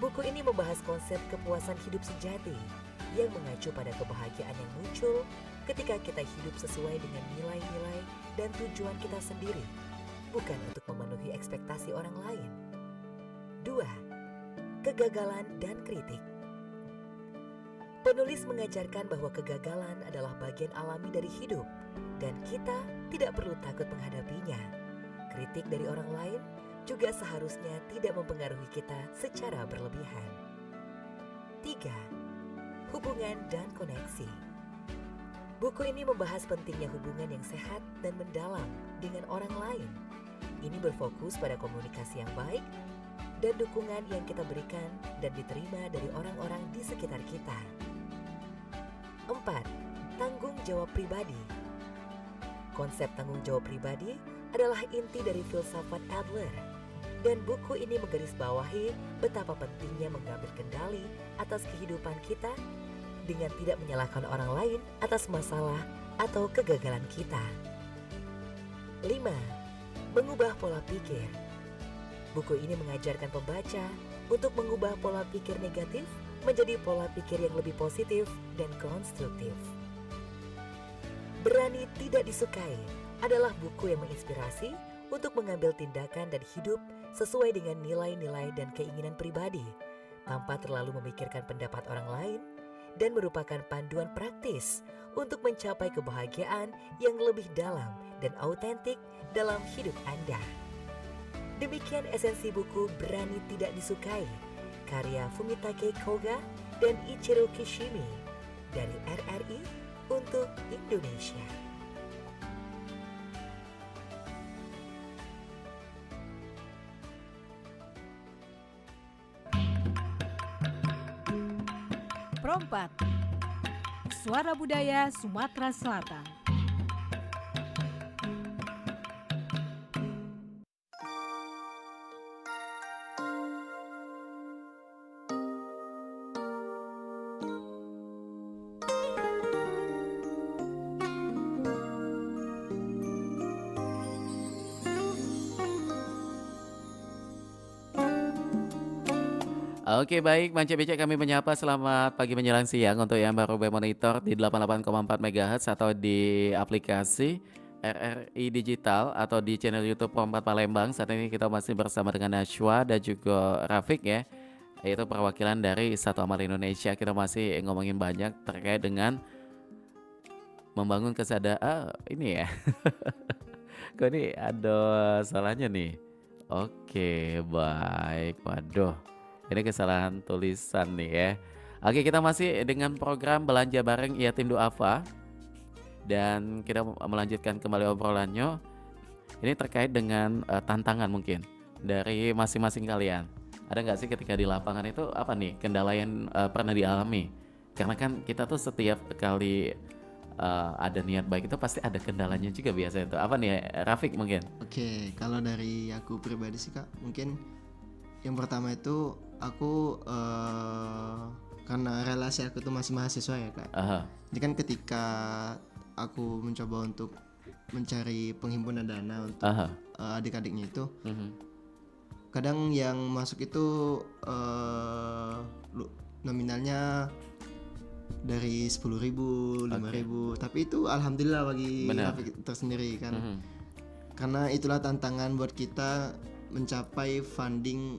Buku ini membahas konsep kepuasan hidup sejati yang mengacu pada kebahagiaan yang muncul ketika kita hidup sesuai dengan nilai-nilai dan tujuan kita sendiri, bukan untuk memenuhi ekspektasi orang lain. 2. Kegagalan dan kritik. Penulis mengajarkan bahwa kegagalan adalah bagian alami dari hidup dan kita tidak perlu takut menghadapinya. Kritik dari orang lain juga seharusnya tidak mempengaruhi kita secara berlebihan. 3. Hubungan dan koneksi. Buku ini membahas pentingnya hubungan yang sehat dan mendalam dengan orang lain. Ini berfokus pada komunikasi yang baik dan dukungan yang kita berikan dan diterima dari orang-orang di sekitar kita. 4. Tanggung jawab pribadi. Konsep tanggung jawab pribadi adalah inti dari filsafat Adler. Dan buku ini menggarisbawahi betapa pentingnya mengambil kendali atas kehidupan kita dengan tidak menyalahkan orang lain atas masalah atau kegagalan kita. 5. Mengubah pola pikir. Buku ini mengajarkan pembaca untuk mengubah pola pikir negatif menjadi pola pikir yang lebih positif dan konstruktif. Berani Tidak Disukai adalah buku yang menginspirasi untuk mengambil tindakan dan hidup sesuai dengan nilai-nilai dan keinginan pribadi, tanpa terlalu memikirkan pendapat orang lain, dan merupakan panduan praktis untuk mencapai kebahagiaan yang lebih dalam dan autentik dalam hidup Anda. Demikian esensi buku Berani Tidak Disukai, karya Fumitake Koga dan Ichiro Kishimi dari RRI untuk Indonesia. Perompat, Suara Budaya Sumatera Selatan. Oke baik, Manca Becek kami menyapa selamat pagi menjelang siang untuk yang baru bermonitor di 88,4 MHz atau di aplikasi RRI Digital atau di channel YouTube Perompat Palembang. Saat ini kita masih bersama dengan Nashwa dan juga Rafiq ya, yaitu perwakilan dari Satu Amal Indonesia. Kita masih ngomongin banyak terkait dengan membangun kesadaran ini ya. Kok ini ada salahnya nih? Oke baik, waduh. Ini kesalahan tulisan nih ya. Oke, kita masih dengan program Belanja Bareng Yatim Duafa. Dan kita melanjutkan kembali obrolannya. Ini terkait dengan tantangan mungkin dari masing-masing kalian. Ada nggak sih ketika di lapangan itu apa nih kendala yang pernah dialami? Karena kan kita tuh setiap kali ada niat baik itu pasti ada kendalanya juga biasanya itu. Apa nih Rafiq mungkin? Oke, kalau dari aku pribadi sih Kak, mungkin yang pertama itu aku karena relasi aku tuh masih mahasiswa ya Kak. Jadi kan ketika aku mencoba untuk mencari penghimpunan dana untuk adik-adiknya itu, kadang yang masuk itu nominalnya dari 10.000, 5.000, tapi itu alhamdulillah bagi Rafiq tersendiri kan. Karena itulah tantangan buat kita mencapai funding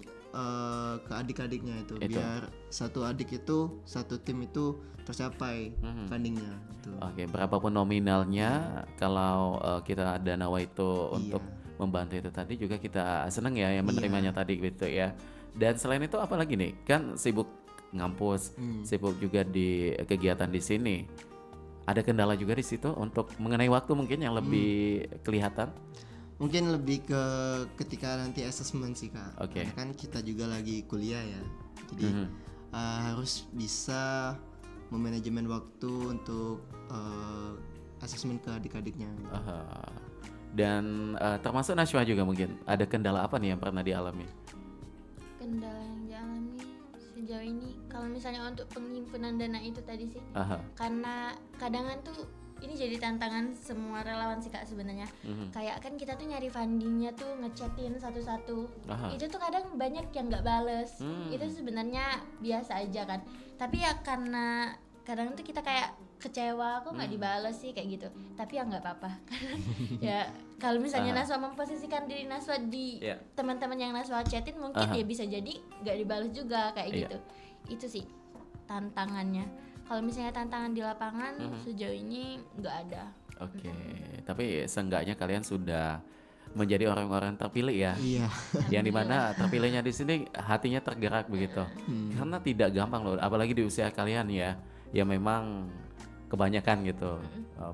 ke adik-adiknya itu, biar satu adik itu, satu tim itu tercapai fundingnya itu. Oke, berapapun nominalnya, kalau kita ada nawa itu untuk membantu itu tadi juga kita senang ya yang menerimanya tadi gitu ya. Dan selain itu apa lagi nih? Kan sibuk ngampus, sibuk juga di kegiatan di sini. Ada kendala juga di situ untuk mengenai waktu mungkin yang lebih kelihatan. Mungkin lebih ke ketika nanti assessment sih Kak. Oke. Karena kan kita juga lagi kuliah ya. Jadi harus bisa memanajemen waktu untuk assessment ke adik-adiknya. Dan termasuk Nashwa juga mungkin ada kendala apa nih yang pernah dialami? Kendala yang dialami sejauh ini kalau misalnya untuk penghimpunan dana itu tadi sih, karena kadangan tuh ini jadi tantangan semua relawan sih Kak sebenarnya. Kayak kan kita tuh nyari fundingnya tuh ngechatin satu-satu. Itu tuh kadang banyak yang nggak bales. Itu sebenarnya biasa aja kan. Tapi ya karena kadang tuh kita kayak kecewa kok nggak dibales sih kayak gitu. Tapi ya nggak apa-apa. Ya kalau misalnya Naswa memposisikan diri Naswa di teman-teman yang Naswa chatin mungkin ya bisa jadi nggak dibales juga kayak gitu. Itu sih tantangannya. Kalau misalnya tantangan di lapangan sejauh ini nggak ada. Oke, tapi seenggaknya kalian sudah menjadi orang-orang terpilih ya. Iya. Yang dimana terpilihnya di sini hatinya tergerak begitu. Karena tidak gampang loh, apalagi di usia kalian ya. Ya memang kebanyakan gitu,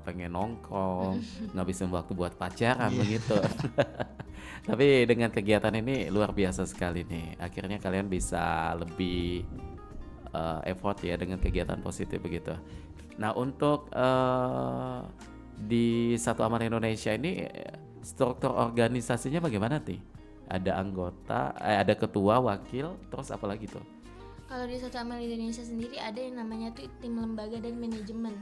pengen nongkrong, ngabisin waktu buat pacaran begitu. Tapi dengan kegiatan ini luar biasa sekali nih. Akhirnya kalian bisa lebih effort ya dengan kegiatan positif begitu. Nah untuk di Satu Amal Indonesia ini struktur organisasinya bagaimana nih ada anggota, ada ketua, wakil, terus apa lagi tuh? Kalau di Satu Amal Indonesia sendiri ada yang namanya tuh tim lembaga dan manajemen.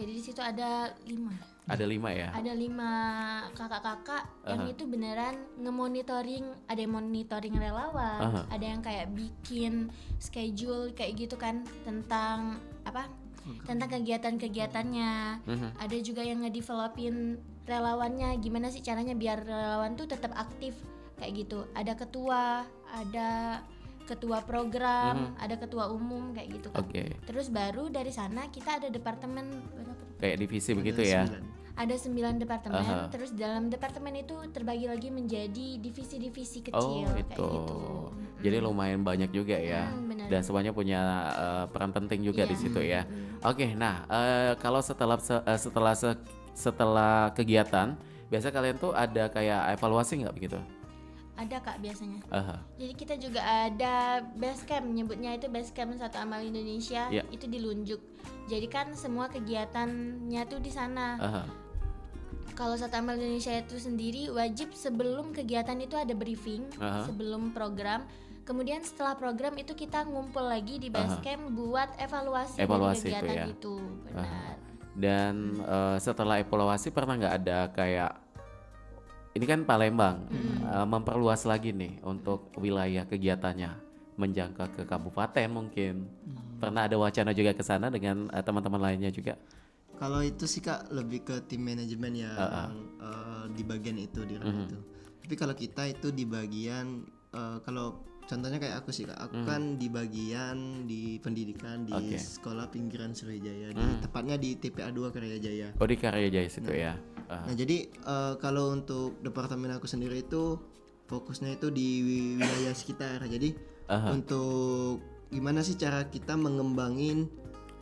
Jadi di situ ada 5. Ada 5 ya? Ada 5 kakak-kakak yang itu beneran ngemonitoring, ada yang monitoring relawan, ada yang kayak bikin schedule kayak gitu kan tentang apa? Tentang kegiatan-kegiatannya. Ada juga yang ngedevelopin relawannya, gimana sih caranya biar relawan tuh tetap aktif kayak gitu. Ada ketua, ada ketua program, ada ketua umum kayak gitu kan. Terus baru dari sana kita ada departemen berapa? Kayak divisi begitu ya? Ada 9 departemen. Terus dalam departemen itu terbagi lagi menjadi divisi-divisi kecil kayak gitu. Jadi lumayan banyak juga ya. Benar. Dan semuanya punya peran penting juga di situ ya. Nah kalau setelah kegiatan, biasa kalian tuh ada kayak evaluasi nggak begitu? Ada Kak biasanya. Jadi kita juga ada base camp, nyebutnya itu base camp Satu Amal Indonesia. Itu di Lunjuk. Jadi kan semua kegiatannya tuh di sana. Kalau Satu Amal Indonesia itu sendiri wajib sebelum kegiatan itu ada briefing, sebelum program. Kemudian setelah program itu kita ngumpul lagi di base camp buat evaluasi dari kegiatan itu. Benar. Dan setelah evaluasi pernah nggak ada kayak ini kan Palembang memperluas lagi nih untuk wilayah kegiatannya menjangkau ke kabupaten mungkin. Pernah ada wacana juga ke sana dengan teman-teman lainnya juga? Kalau itu sih Kak lebih ke tim manajemen yang di bagian itu di ranah itu. Tapi kalau kita itu di bagian kalau contohnya kayak aku sih Kak, aku kan di bagian di pendidikan di sekolah pinggiran Sriwijaya, tepatnya di TPA 2 Karyajaya. Oh di Karyajaya situ ya. Nah jadi kalau untuk departemen aku sendiri itu fokusnya itu di wilayah sekitar. Jadi untuk gimana sih cara kita mengembangin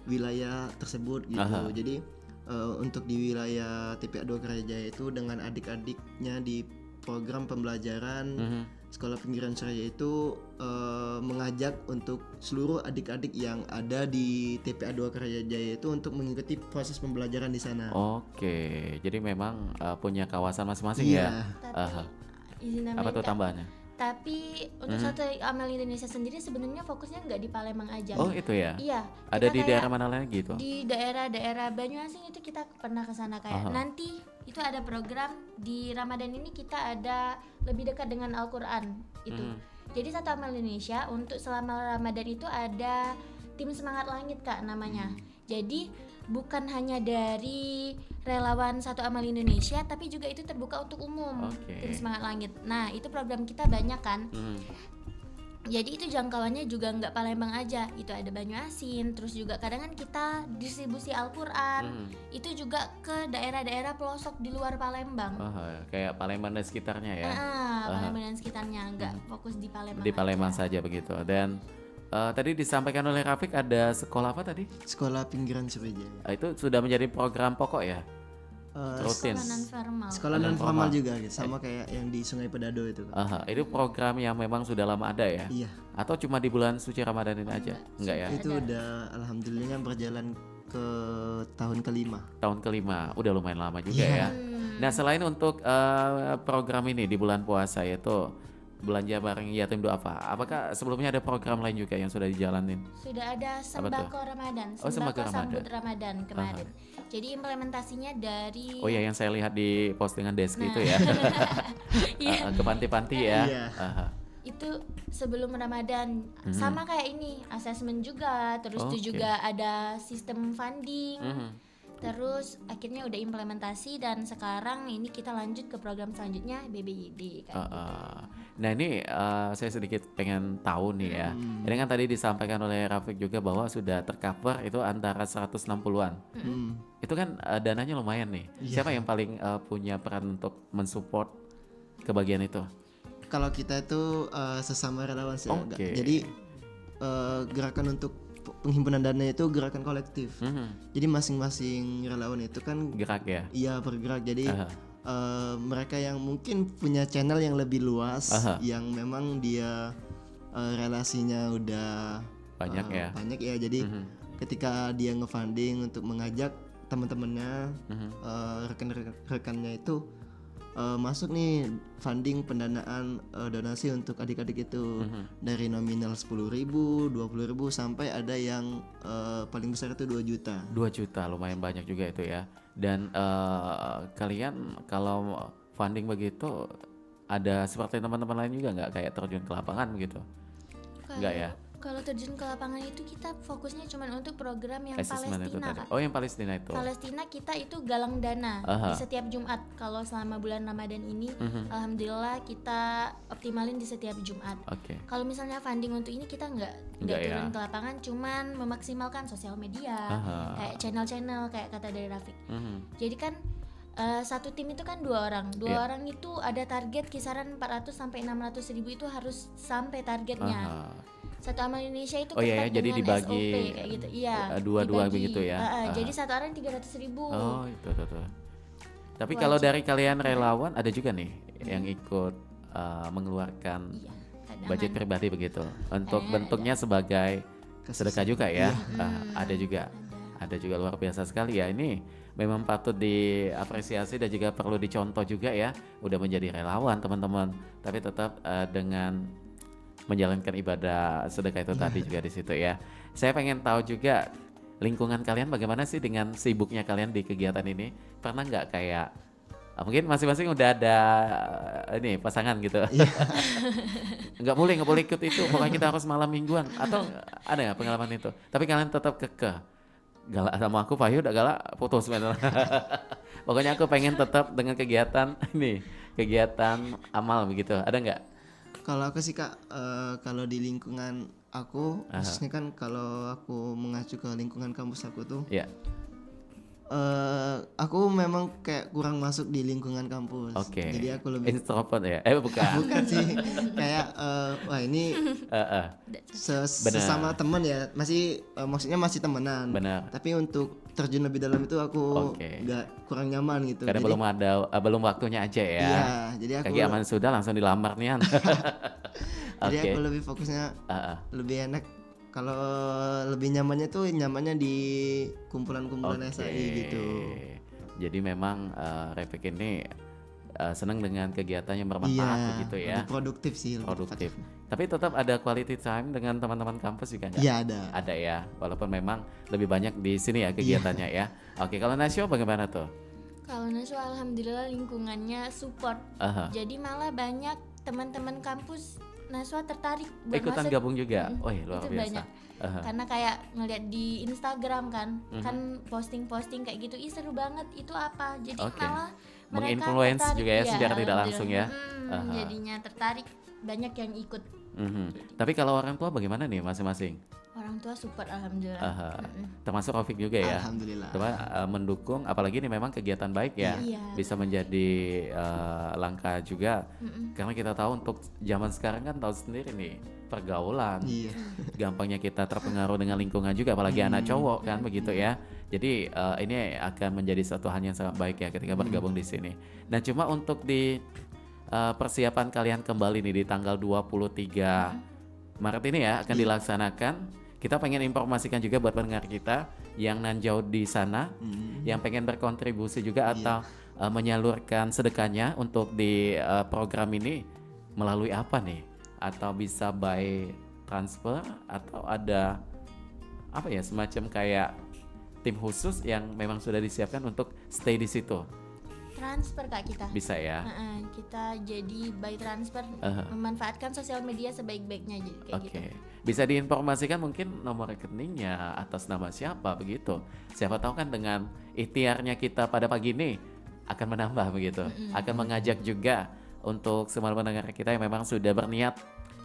wilayah tersebut gitu. Jadi untuk di wilayah TPA 2 Karyajaya itu dengan adik-adiknya di program pembelajaran sekolah pinggiran Sriwijaya itu mengajak untuk seluruh adik-adik yang ada di TPA 2 Karyajaya itu untuk mengikuti proses pembelajaran di sana. Jadi memang punya kawasan masing-masing ya. Izin Apa tuh Kak. tambahannya? Tapi untuk Satu Amal Indonesia sendiri sebenarnya fokusnya nggak di Palembang aja. Oh itu ya? Iya. Ada kita di kayak daerah mana lagi itu? Di daerah-daerah Banyuasin itu kita pernah ke sana kayak nanti itu ada program di Ramadan ini kita ada lebih dekat dengan Al-Quran itu. Jadi Satu Amal Indonesia untuk selama Ramadan itu ada tim Semangat Langit Kak namanya. Jadi bukan hanya dari relawan Satu Amal Indonesia tapi juga itu terbuka untuk umum. Tim Semangat Langit. Nah itu program kita banyak kan. Jadi itu jangkauannya juga nggak Palembang aja, itu ada Banyuasin, terus juga kadang kan kita distribusi Al-Quran, itu juga ke daerah-daerah pelosok di luar Palembang. Kayak Palembang dan sekitarnya ya? Palembang dan sekitarnya, nggak fokus di Palembang. Di Palembang saja begitu. Dan tadi disampaikan oleh Rafiq ada sekolah apa tadi? Sekolah pinggiran Sriwijaya. Itu sudah menjadi program pokok ya? Rutin. Sekolah non formal juga gitu, sama kayak yang di Sungai Pedado itu. Itu program yang memang sudah lama ada ya? Iya. Atau cuma di bulan suci Ramadan ini aja? Enggak ya? Itu udah alhamdulillah berjalan ke tahun kelima. Tahun kelima, udah lumayan lama juga ya. Nah selain untuk program ini di bulan puasa yaitu belanja bareng yatim duafa, apakah sebelumnya ada program lain juga yang sudah dijalanin? Sudah ada sembako Ramadan, sembako sambut Ramadan kemarin. Jadi implementasinya dari yang saya lihat di postingan Deski itu ya. Ke panti-panti ya. Itu sebelum Ramadan sama kayak ini, asesmen juga, terus itu juga ada sistem funding. Terus akhirnya udah implementasi dan sekarang ini kita lanjut ke program selanjutnya BBYD kayak gitu. Nah ini saya sedikit pengen tahu nih ya. Ini kan tadi disampaikan oleh Rafiq juga bahwa sudah tercover itu antara 160-an. Itu kan dananya lumayan nih. Siapa yang paling punya peran untuk mensupport kebagian itu? Kalau kita itu sesama relawan sih. Jadi gerakan untuk penghimpunan dana itu gerakan kolektif. Jadi masing-masing relawan itu kan gerak ya? Iya bergerak. Jadi mereka yang mungkin punya channel yang lebih luas, yang memang dia relasinya udah banyak ya. Jadi ketika dia nge-funding untuk mengajak teman-temannya, rekan-rekannya itu masuk nih funding pendanaan donasi untuk adik-adik itu dari nominal 10.000, 20.000 sampai ada yang paling besar itu 2 juta. 2 juta lumayan banyak juga itu ya. Dan kalian kalau funding begitu ada seperti teman-teman lain juga nggak kayak terjun ke lapangan begitu? Nggak ya? Kalau terjun ke lapangan itu kita fokusnya cuma untuk program yang Assessment itu Palestina, tadi. Kak. Oh, yang Palestina itu. Palestina kita itu galang dana Aha. di setiap Jumat. Kalau selama bulan Ramadan ini, alhamdulillah kita optimalin di setiap Jumat. Oke. Kalau misalnya funding untuk ini kita nggak Nggak turun ya. ke lapangan, cuman memaksimalkan sosial media, Aha. kayak channel-channel kayak kata dari Rafiq. Mhm. Jadi kan satu tim itu kan 2 orang. 2 Iya. orang itu ada target kisaran 400 sampai 600 ribu itu harus sampai targetnya. Aha. Satu amal Indonesia itu Oh iya ya, ketat jadi dengan dibagi, SOP kayak gitu. Iya. dua-dua dibagi. begitu ya. Jadi satu orang 300 ribu. Oh, itu tuh. Tapi Wajib. kalau dari kalian relawan ada juga nih yang ikut mengeluarkan Iya. Cadangan. budget pribadi begitu untuk Ada. bentuknya sebagai sedekah juga ya. Iya. Ada juga. Ada juga luar biasa sekali ya. Ini memang patut diapresiasi dan juga perlu dicontoh juga ya. Udah menjadi relawan teman-teman, tapi tetap dengan menjalankan ibadah sedekah itu tadi juga di situ ya. Saya pengen tahu juga lingkungan kalian bagaimana sih dengan sibuknya kalian di kegiatan ini? Pernah nggak kayak mungkin masing-masing udah ada ini pasangan gitu? nggak boleh ikut itu, pokoknya kita harus malam mingguan atau ada nggak pengalaman itu? Tapi kalian tetap kekeh. Galak sama aku, Fahyu udah galak putus bener. Pokoknya aku pengen tetap dengan kegiatan ini, kegiatan amal begitu. Ada nggak? Kalau aku sih Kak, kalau di lingkungan aku, khususnya kan kalau aku mengacu ke lingkungan kampus aku tuh, Ya. aku memang kayak kurang masuk di lingkungan kampus. Oke. Jadi aku lebih Introvert ya? Bukan. bukan sih, kayak wah ini Benar. sesama teman ya, masih maksudnya masih temenan. Benar. Tapi untuk terjun lebih dalam itu aku Oke. nggak kurang nyaman gitu. Karena Jadi, belum waktunya aja ya. Iya, jadi aku Kaki aman sudah langsung dilamar nih. jadi Oke. aku lebih fokusnya Ah, ah. lebih enak kalau lebih nyamannya di kumpulan-kumpulan Oke. SAI gitu. Jadi memang Refik ini senang dengan kegiatan yang bermanfaat Iya, begitu ya. lebih produktif sih. lebih Produktif. tepatnya. Tapi tetap ada quality time dengan teman-teman kampus juga nggak? Iya ada. Ada ya, walaupun memang lebih banyak di sini ya kegiatannya ya. Oke, kalau Nasyo bagaimana tuh? Kalau Naswa alhamdulillah lingkungannya support. Aha. Jadi malah banyak teman-teman kampus Naswa tertarik buat Ikutan masuk. gabung juga. Mm-mm. Wih, luar Itu biasa. banyak. Aha. Karena kayak ngeliat di Instagram kan posting-posting kayak gitu, ih seru banget itu apa. Jadi Oke. malah mereka Menginfluence tertarik. juga ya Iya, secara tidak alhamdulillah. langsung ya. Aha. Jadinya tertarik, banyak yang ikut. Mhm. Tapi kalau orang tua bagaimana nih masing-masing? Orang tua support alhamdulillah. Aha. Mm-mm. Termasuk Rafiq juga ya. Alhamdulillah. Coba mendukung, apalagi ini memang kegiatan baik ya, Iya. bisa menjadi langkah juga. Mm-mm. Karena kita tahu untuk zaman sekarang kan tahu sendiri nih pergaulan, Iya. gampangnya kita terpengaruh dengan lingkungan juga, apalagi anak cowok kan begitu ya. Jadi ini akan menjadi suatu hal yang sangat baik ya ketika bergabung di sini. Nah cuma untuk di persiapan kalian kembali nih di tanggal 23 Maret ini ya akan dilaksanakan. Kita pengen informasikan juga buat pendengar kita yang nanjau di sana, yang pengen berkontribusi juga atau menyalurkan sedekahnya untuk di program ini melalui apa nih? Atau bisa by transfer atau ada apa ya semacam kayak tim khusus yang memang sudah disiapkan untuk stay di situ. Transfer Kak kita. Bisa ya. Kita jadi by transfer, Aha. memanfaatkan sosial media sebaik-baiknya jadi kayak Oke. gitu. Bisa diinformasikan mungkin nomor rekeningnya atas nama siapa begitu. Siapa tahu kan dengan ikhtiarnya kita pada pagi ini akan menambah begitu. Akan mengajak juga untuk semua pendengar kita yang memang sudah berniat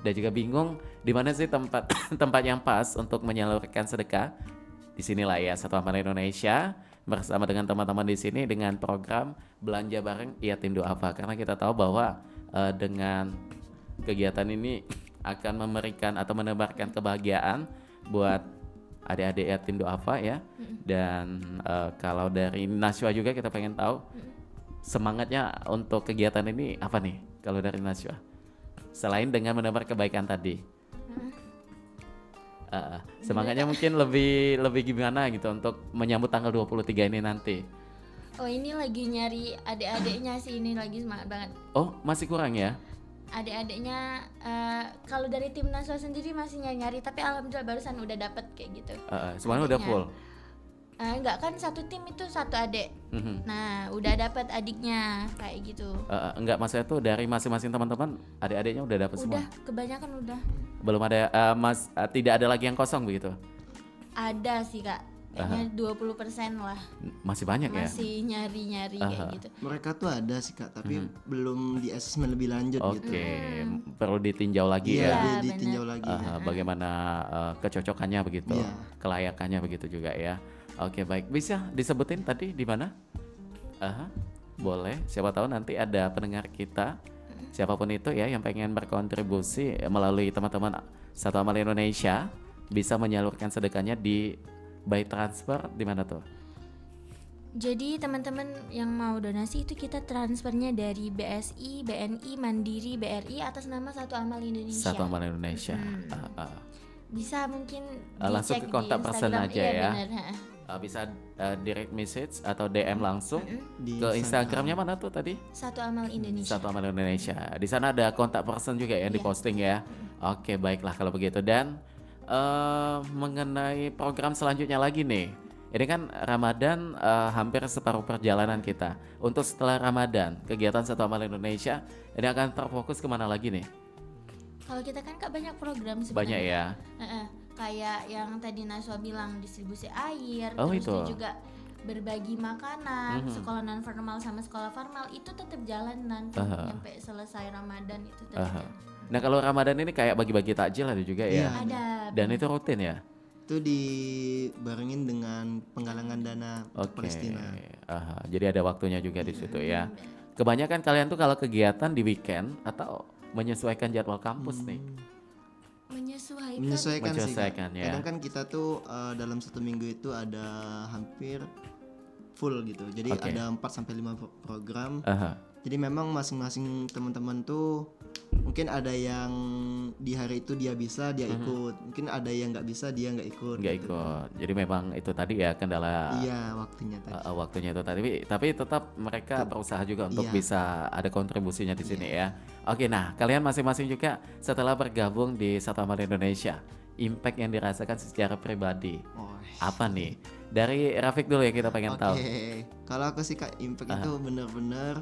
dan juga bingung di mana sih tempat tempat yang pas untuk menyalurkan sedekah. Di sinilah ya Satu Amal Indonesia bersama dengan teman-teman di sini dengan program belanja bareng Yatim Duafa, karena kita tahu bahwa dengan kegiatan ini akan memberikan atau menebarkan kebahagiaan buat adik-adik Yatim Duafa ya. Dan kalau dari Naswa juga kita pengen tahu semangatnya untuk kegiatan ini apa nih kalau dari Naswa, selain dengan menebar kebaikan tadi. Semangatnya mungkin lebih gimana gitu untuk menyambut tanggal 23 ini nanti. Oh ini lagi nyari adik-adiknya sih, ini lagi semangat banget. Oh, masih kurang ya? Adik-adiknya kalau dari tim Naswa sendiri masih nyari-nyari, tapi alhamdulillah barusan udah dapet kayak gitu. Semuanya udah Adiknya. full. Enggak kan, satu tim itu satu adik. Nah udah dapet adiknya kayak gitu. Enggak, maksudnya tuh dari masing-masing teman-teman adik-adiknya udah dapet semua. Udah kebanyakan udah. Belum ada tidak ada lagi yang kosong begitu. Ada sih kak, kayaknya 20% lah. Masih banyak ya? Masih nyari-nyari kayak gitu. Mereka tuh ada sih Kak, tapi belum di asesmen lebih lanjut gitu. Oke, perlu ditinjau lagi Iya, ya. ditinjau lagi. Bagaimana kecocokannya begitu, Iya. kelayakannya begitu juga ya. Oke, baik. Bisa disebutin tadi di mana? Boleh. Siapa tahu nanti ada pendengar kita, siapapun itu ya yang pengen berkontribusi melalui teman-teman Satu Amal Indonesia bisa menyalurkan sedekahnya di by transfer di mana tuh? Jadi teman-teman yang mau donasi itu kita transfernya dari BSI, BNI, Mandiri, BRI atas nama Satu Amal Indonesia. Satu Amal Indonesia. Bisa mungkin Langsung dicek ke kontak di person Instagram. aja Iya, ya. bener, Bisa direct message atau DM langsung Di ke Instagramnya mana tuh tadi? Satu Amal Indonesia. Satu Amal Indonesia. Di sana ada kontak person juga yang Iya. diposting ya. Oke, baiklah kalau begitu. Dan mengenai program selanjutnya lagi nih. Ini kan Ramadan hampir separuh perjalanan kita. Untuk setelah Ramadan, kegiatan Satu Amal Indonesia ini akan terfokus kemana lagi nih? Kalau kita kan kak banyak program sebenarnya. Banyak ya. Kayak yang tadi Naswa bilang distribusi air, Oh, terus itu. itu juga berbagi makanan, sekolah non formal sama sekolah formal itu tetap jalan nanti sampai selesai Ramadan itu tetap jalan. Nah kalau Ramadan ini kayak bagi-bagi takjil ada juga ya. Iya. Ada. Dan itu rutin ya. Itu dibarengin dengan penggalangan dana untuk Oke. Palestina. Jadi ada waktunya juga di situ ya. Kebanyakan kalian tuh kalau kegiatan di weekend atau menyesuaikan jadwal kampus nih. Menyesuaikan sih Kak. Menyesuaikan, ya. Kadang kan kita tuh dalam satu minggu itu ada hampir full gitu. Jadi Oke. ada 4 sampai 5 program. Aha. Jadi memang masing-masing teman-teman tuh mungkin ada yang di hari itu dia bisa dia ikut, mungkin ada yang nggak bisa dia nggak ikut. Nggak gitu. ikut. Jadi memang itu tadi ya kendala Iya waktunya tadi. waktunya itu tadi. Tapi tetap mereka berusaha juga untuk Iya. bisa ada kontribusinya di sini ya. Oke, nah kalian masing-masing juga setelah bergabung di Satu Amal Indonesia, impact yang dirasakan secara pribadi Oh, apa nih? Dari Rafiq dulu ya kita pengen tahu. Oke, kalau aku sih Kak impact itu bener-bener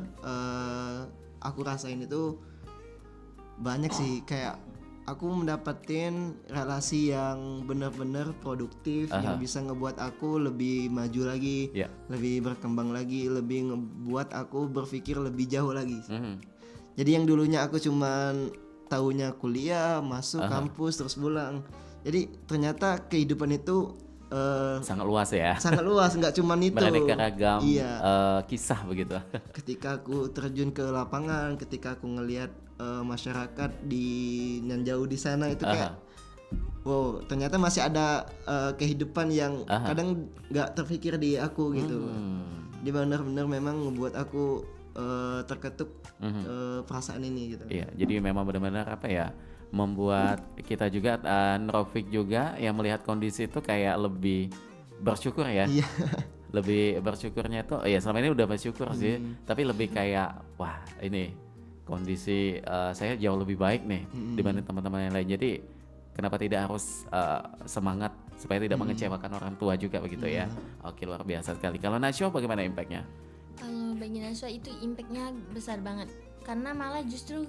aku rasain itu banyak sih, kayak aku mendapatkan relasi yang bener-bener produktif yang bisa ngebuat aku lebih maju lagi, Ya. lebih berkembang lagi, lebih ngebuat aku berpikir lebih jauh lagi. Mhm. Jadi yang dulunya aku cuman taunya kuliah, masuk kampus terus pulang. Jadi ternyata kehidupan itu Sangat luas ya. sangat luas, nggak cuman itu. Beraneka ragam Iya. kisah begitu. Ketika aku terjun ke lapangan, ketika aku ngelihat masyarakat di yang jauh di sana itu kayak wow, ternyata masih ada kehidupan yang kadang nggak terpikir di aku gitu. Dia benar-benar memang membuat aku terketuk perasaan ini gitu. Iya, jadi memang benar-benar apa ya, membuat kita juga Rafiq juga yang melihat kondisi itu kayak lebih bersyukur ya. Iya. Lebih bersyukurnya tuh ya selama ini udah bersyukur sih, tapi lebih kayak wah ini kondisi saya jauh lebih baik nih dibanding teman-teman yang lain. Jadi kenapa tidak harus semangat supaya tidak mengecewakan orang tua juga begitu ya. Oke, luar biasa sekali. Kalau Nasyo bagaimana impactnya? Kalau bagi Naswa itu impactnya besar banget, karena malah justru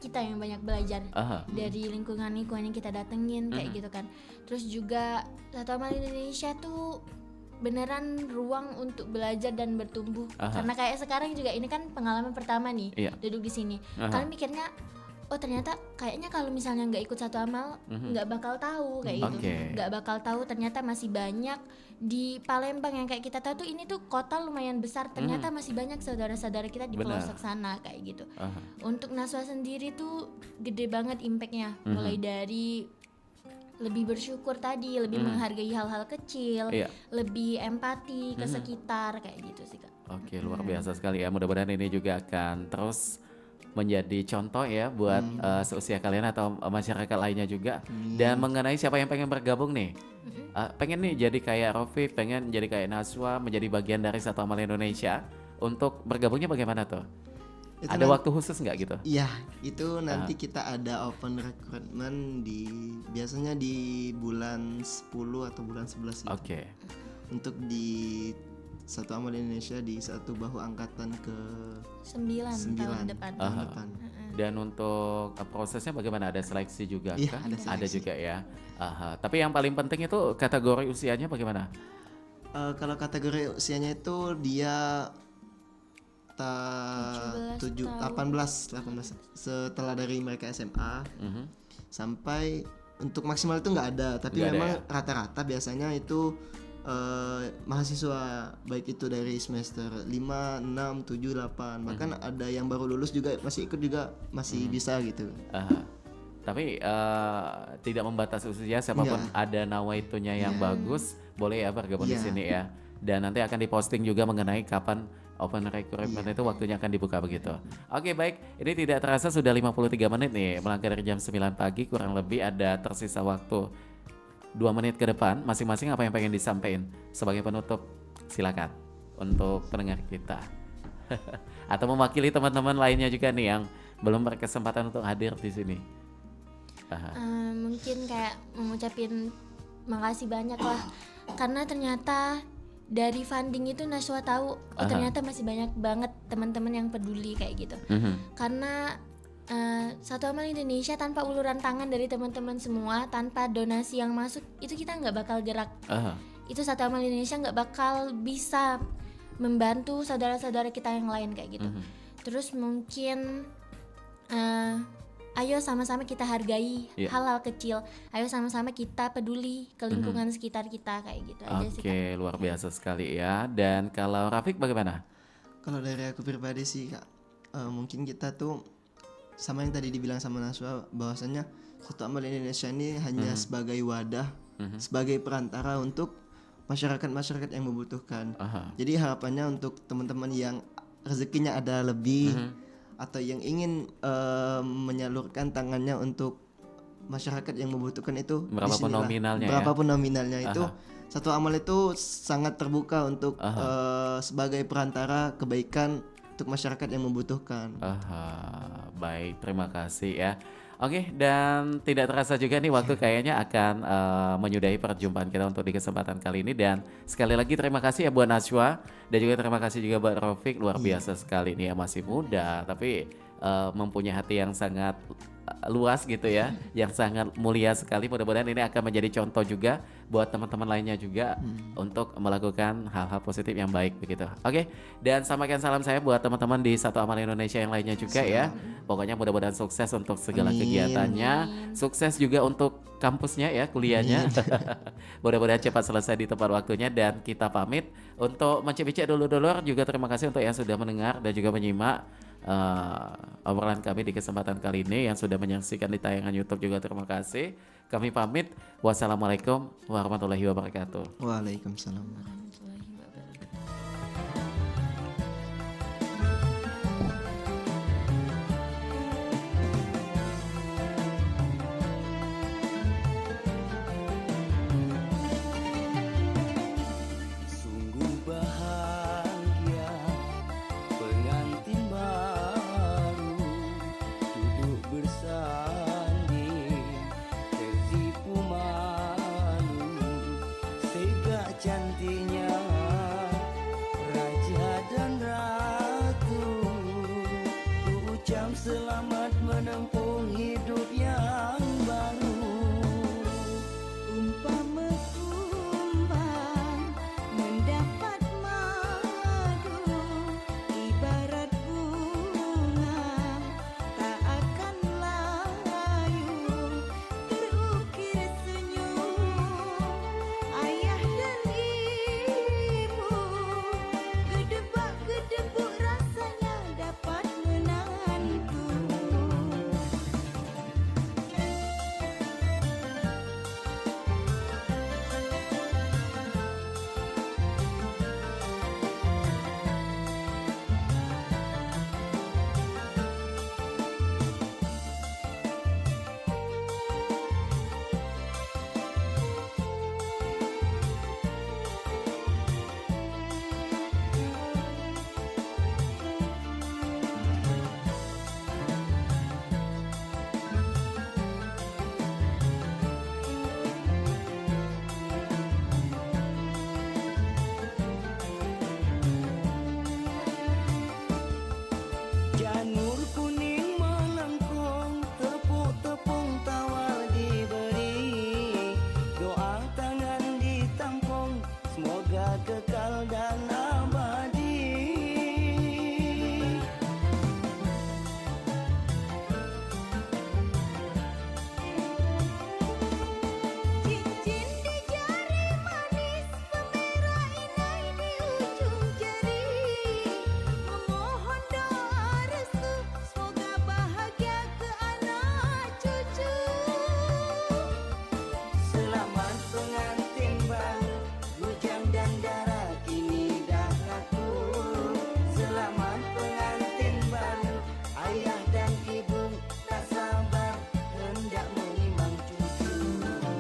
kita yang banyak belajar dari lingkungan-lingkungan yang kita datengin kayak gitu kan. Terus juga Satu Amal Indonesia tuh beneran ruang untuk belajar dan bertumbuh. Karena kayak sekarang juga ini kan pengalaman pertama nih duduk di sini. Kalian mikirnya oh ternyata kayaknya kalau misalnya nggak ikut Satu Amal nggak bakal tahu kayak gitu, nggak bakal tahu ternyata masih banyak di Palembang yang kayak kita tahu tuh ini tuh kota lumayan besar, ternyata masih banyak saudara-saudara kita di pelosok sana kayak gitu. Untuk Naswa sendiri tuh gede banget impactnya, mulai dari lebih bersyukur tadi, lebih menghargai hal-hal kecil, lebih empati ke sekitar kayak gitu sih Kak. Oke, luar biasa sekali ya. Mudah-mudahan ini juga akan terus menjadi contoh ya buat seusia kalian atau masyarakat lainnya juga. Dan mengenai siapa yang pengen bergabung nih, pengen nih jadi kayak Rofik, pengen jadi kayak Naswa, menjadi bagian dari Satu Amal Indonesia, untuk bergabungnya bagaimana tuh? Itu Ada waktu khusus nggak gitu? Iya, itu nanti kita ada open recruitment biasanya di bulan 10 atau bulan 11 gitu. Oke. Untuk di Satu Amal Indonesia di satu bahu angkatan ke 9 tahun depan. tahun depan. Dan untuk prosesnya bagaimana? Ada seleksi juga Iya, kah? ada seleksi. juga ya. Tapi yang paling penting itu kategori usianya bagaimana? Kalau kategori usianya itu dia 18 setelah dari mereka SMA sampai untuk maksimal itu nggak ada, tapi Nggak ada memang ya? rata-rata biasanya itu mahasiswa baik itu dari semester 5, 6, 7, 8 bahkan ada yang baru lulus juga masih ikut juga masih bisa gitu. Tapi tidak membatasi usia, siapapun Nggak. ada nawaitunya yang bagus, boleh ya bergabung di Iya. sini ya. Dan nanti akan diposting juga mengenai kapan open recruitment itu waktunya akan dibuka begitu. Oke, baik, ini tidak terasa sudah 53 menit nih, melangkah dari jam 9 pagi, kurang lebih ada tersisa waktu 2 menit ke depan. Masing-masing apa yang pengen disampaikan sebagai penutup, silakan untuk pendengar kita. Atau mewakili teman-teman lainnya juga nih yang belum berkesempatan untuk hadir di sini. Mungkin kayak mengucapin makasih banyak lah, karena ternyata dari funding itu Naswa tahu ternyata masih banyak banget teman-teman yang peduli kayak gitu. Karena Satu Amal Indonesia tanpa uluran tangan dari teman-teman semua, tanpa donasi yang masuk, itu kita nggak bakal gerak. Itu Satu Amal Indonesia nggak bakal bisa membantu saudara-saudara kita yang lain kayak gitu. Terus mungkin ayo sama-sama kita hargai hal-hal kecil. Ayo sama-sama kita peduli ke lingkungan sekitar kita kayak gitu aja sih. Oke, luar biasa sekali ya. Dan kalau Rafiq bagaimana? Kalau dari aku pribadi sih Kak, mungkin kita tuh sama yang tadi dibilang sama Naswa, bahwasannya Satu Amal Indonesia ini hanya sebagai wadah, sebagai perantara untuk masyarakat-masyarakat yang membutuhkan. Jadi harapannya untuk teman-teman yang rezekinya ada lebih atau yang ingin menyalurkan tangannya untuk masyarakat yang membutuhkan itu, Berapapun disinilah. nominalnya ya? Berapapun nominalnya itu Satu Amal itu sangat terbuka untuk sebagai perantara kebaikan untuk masyarakat yang membutuhkan. Baik, terima kasih ya. Oke, dan tidak terasa juga nih waktu kayaknya akan menyudahi perjumpaan kita untuk di kesempatan kali ini. Dan sekali lagi terima kasih ya buat Naswa, dan juga terima kasih juga buat Rofik, luar biasa sekali nih ya, masih muda tapi mempunyai hati yang sangat luas gitu ya, yang sangat mulia sekali. Mudah-mudahan ini akan menjadi contoh juga buat teman-teman lainnya juga untuk melakukan hal-hal positif yang baik begitu. Oke, dan sampaikan salam saya buat teman-teman di Satu Amal Indonesia yang lainnya juga ya. Pokoknya mudah-mudahan sukses untuk segala kegiatannya, sukses juga untuk kampusnya ya, kuliahnya. Mudah-mudahan cepat selesai di tepat waktunya, dan kita pamit untuk Mancik-Bicik dulur-dulur. Juga terima kasih untuk yang sudah mendengar dan juga menyimak obrolan kami di kesempatan kali ini. Yang sudah menyaksikan di tayangan YouTube juga terima kasih. Kami pamit. Wassalamualaikum warahmatullahi wabarakatuh. Waalaikumsalam.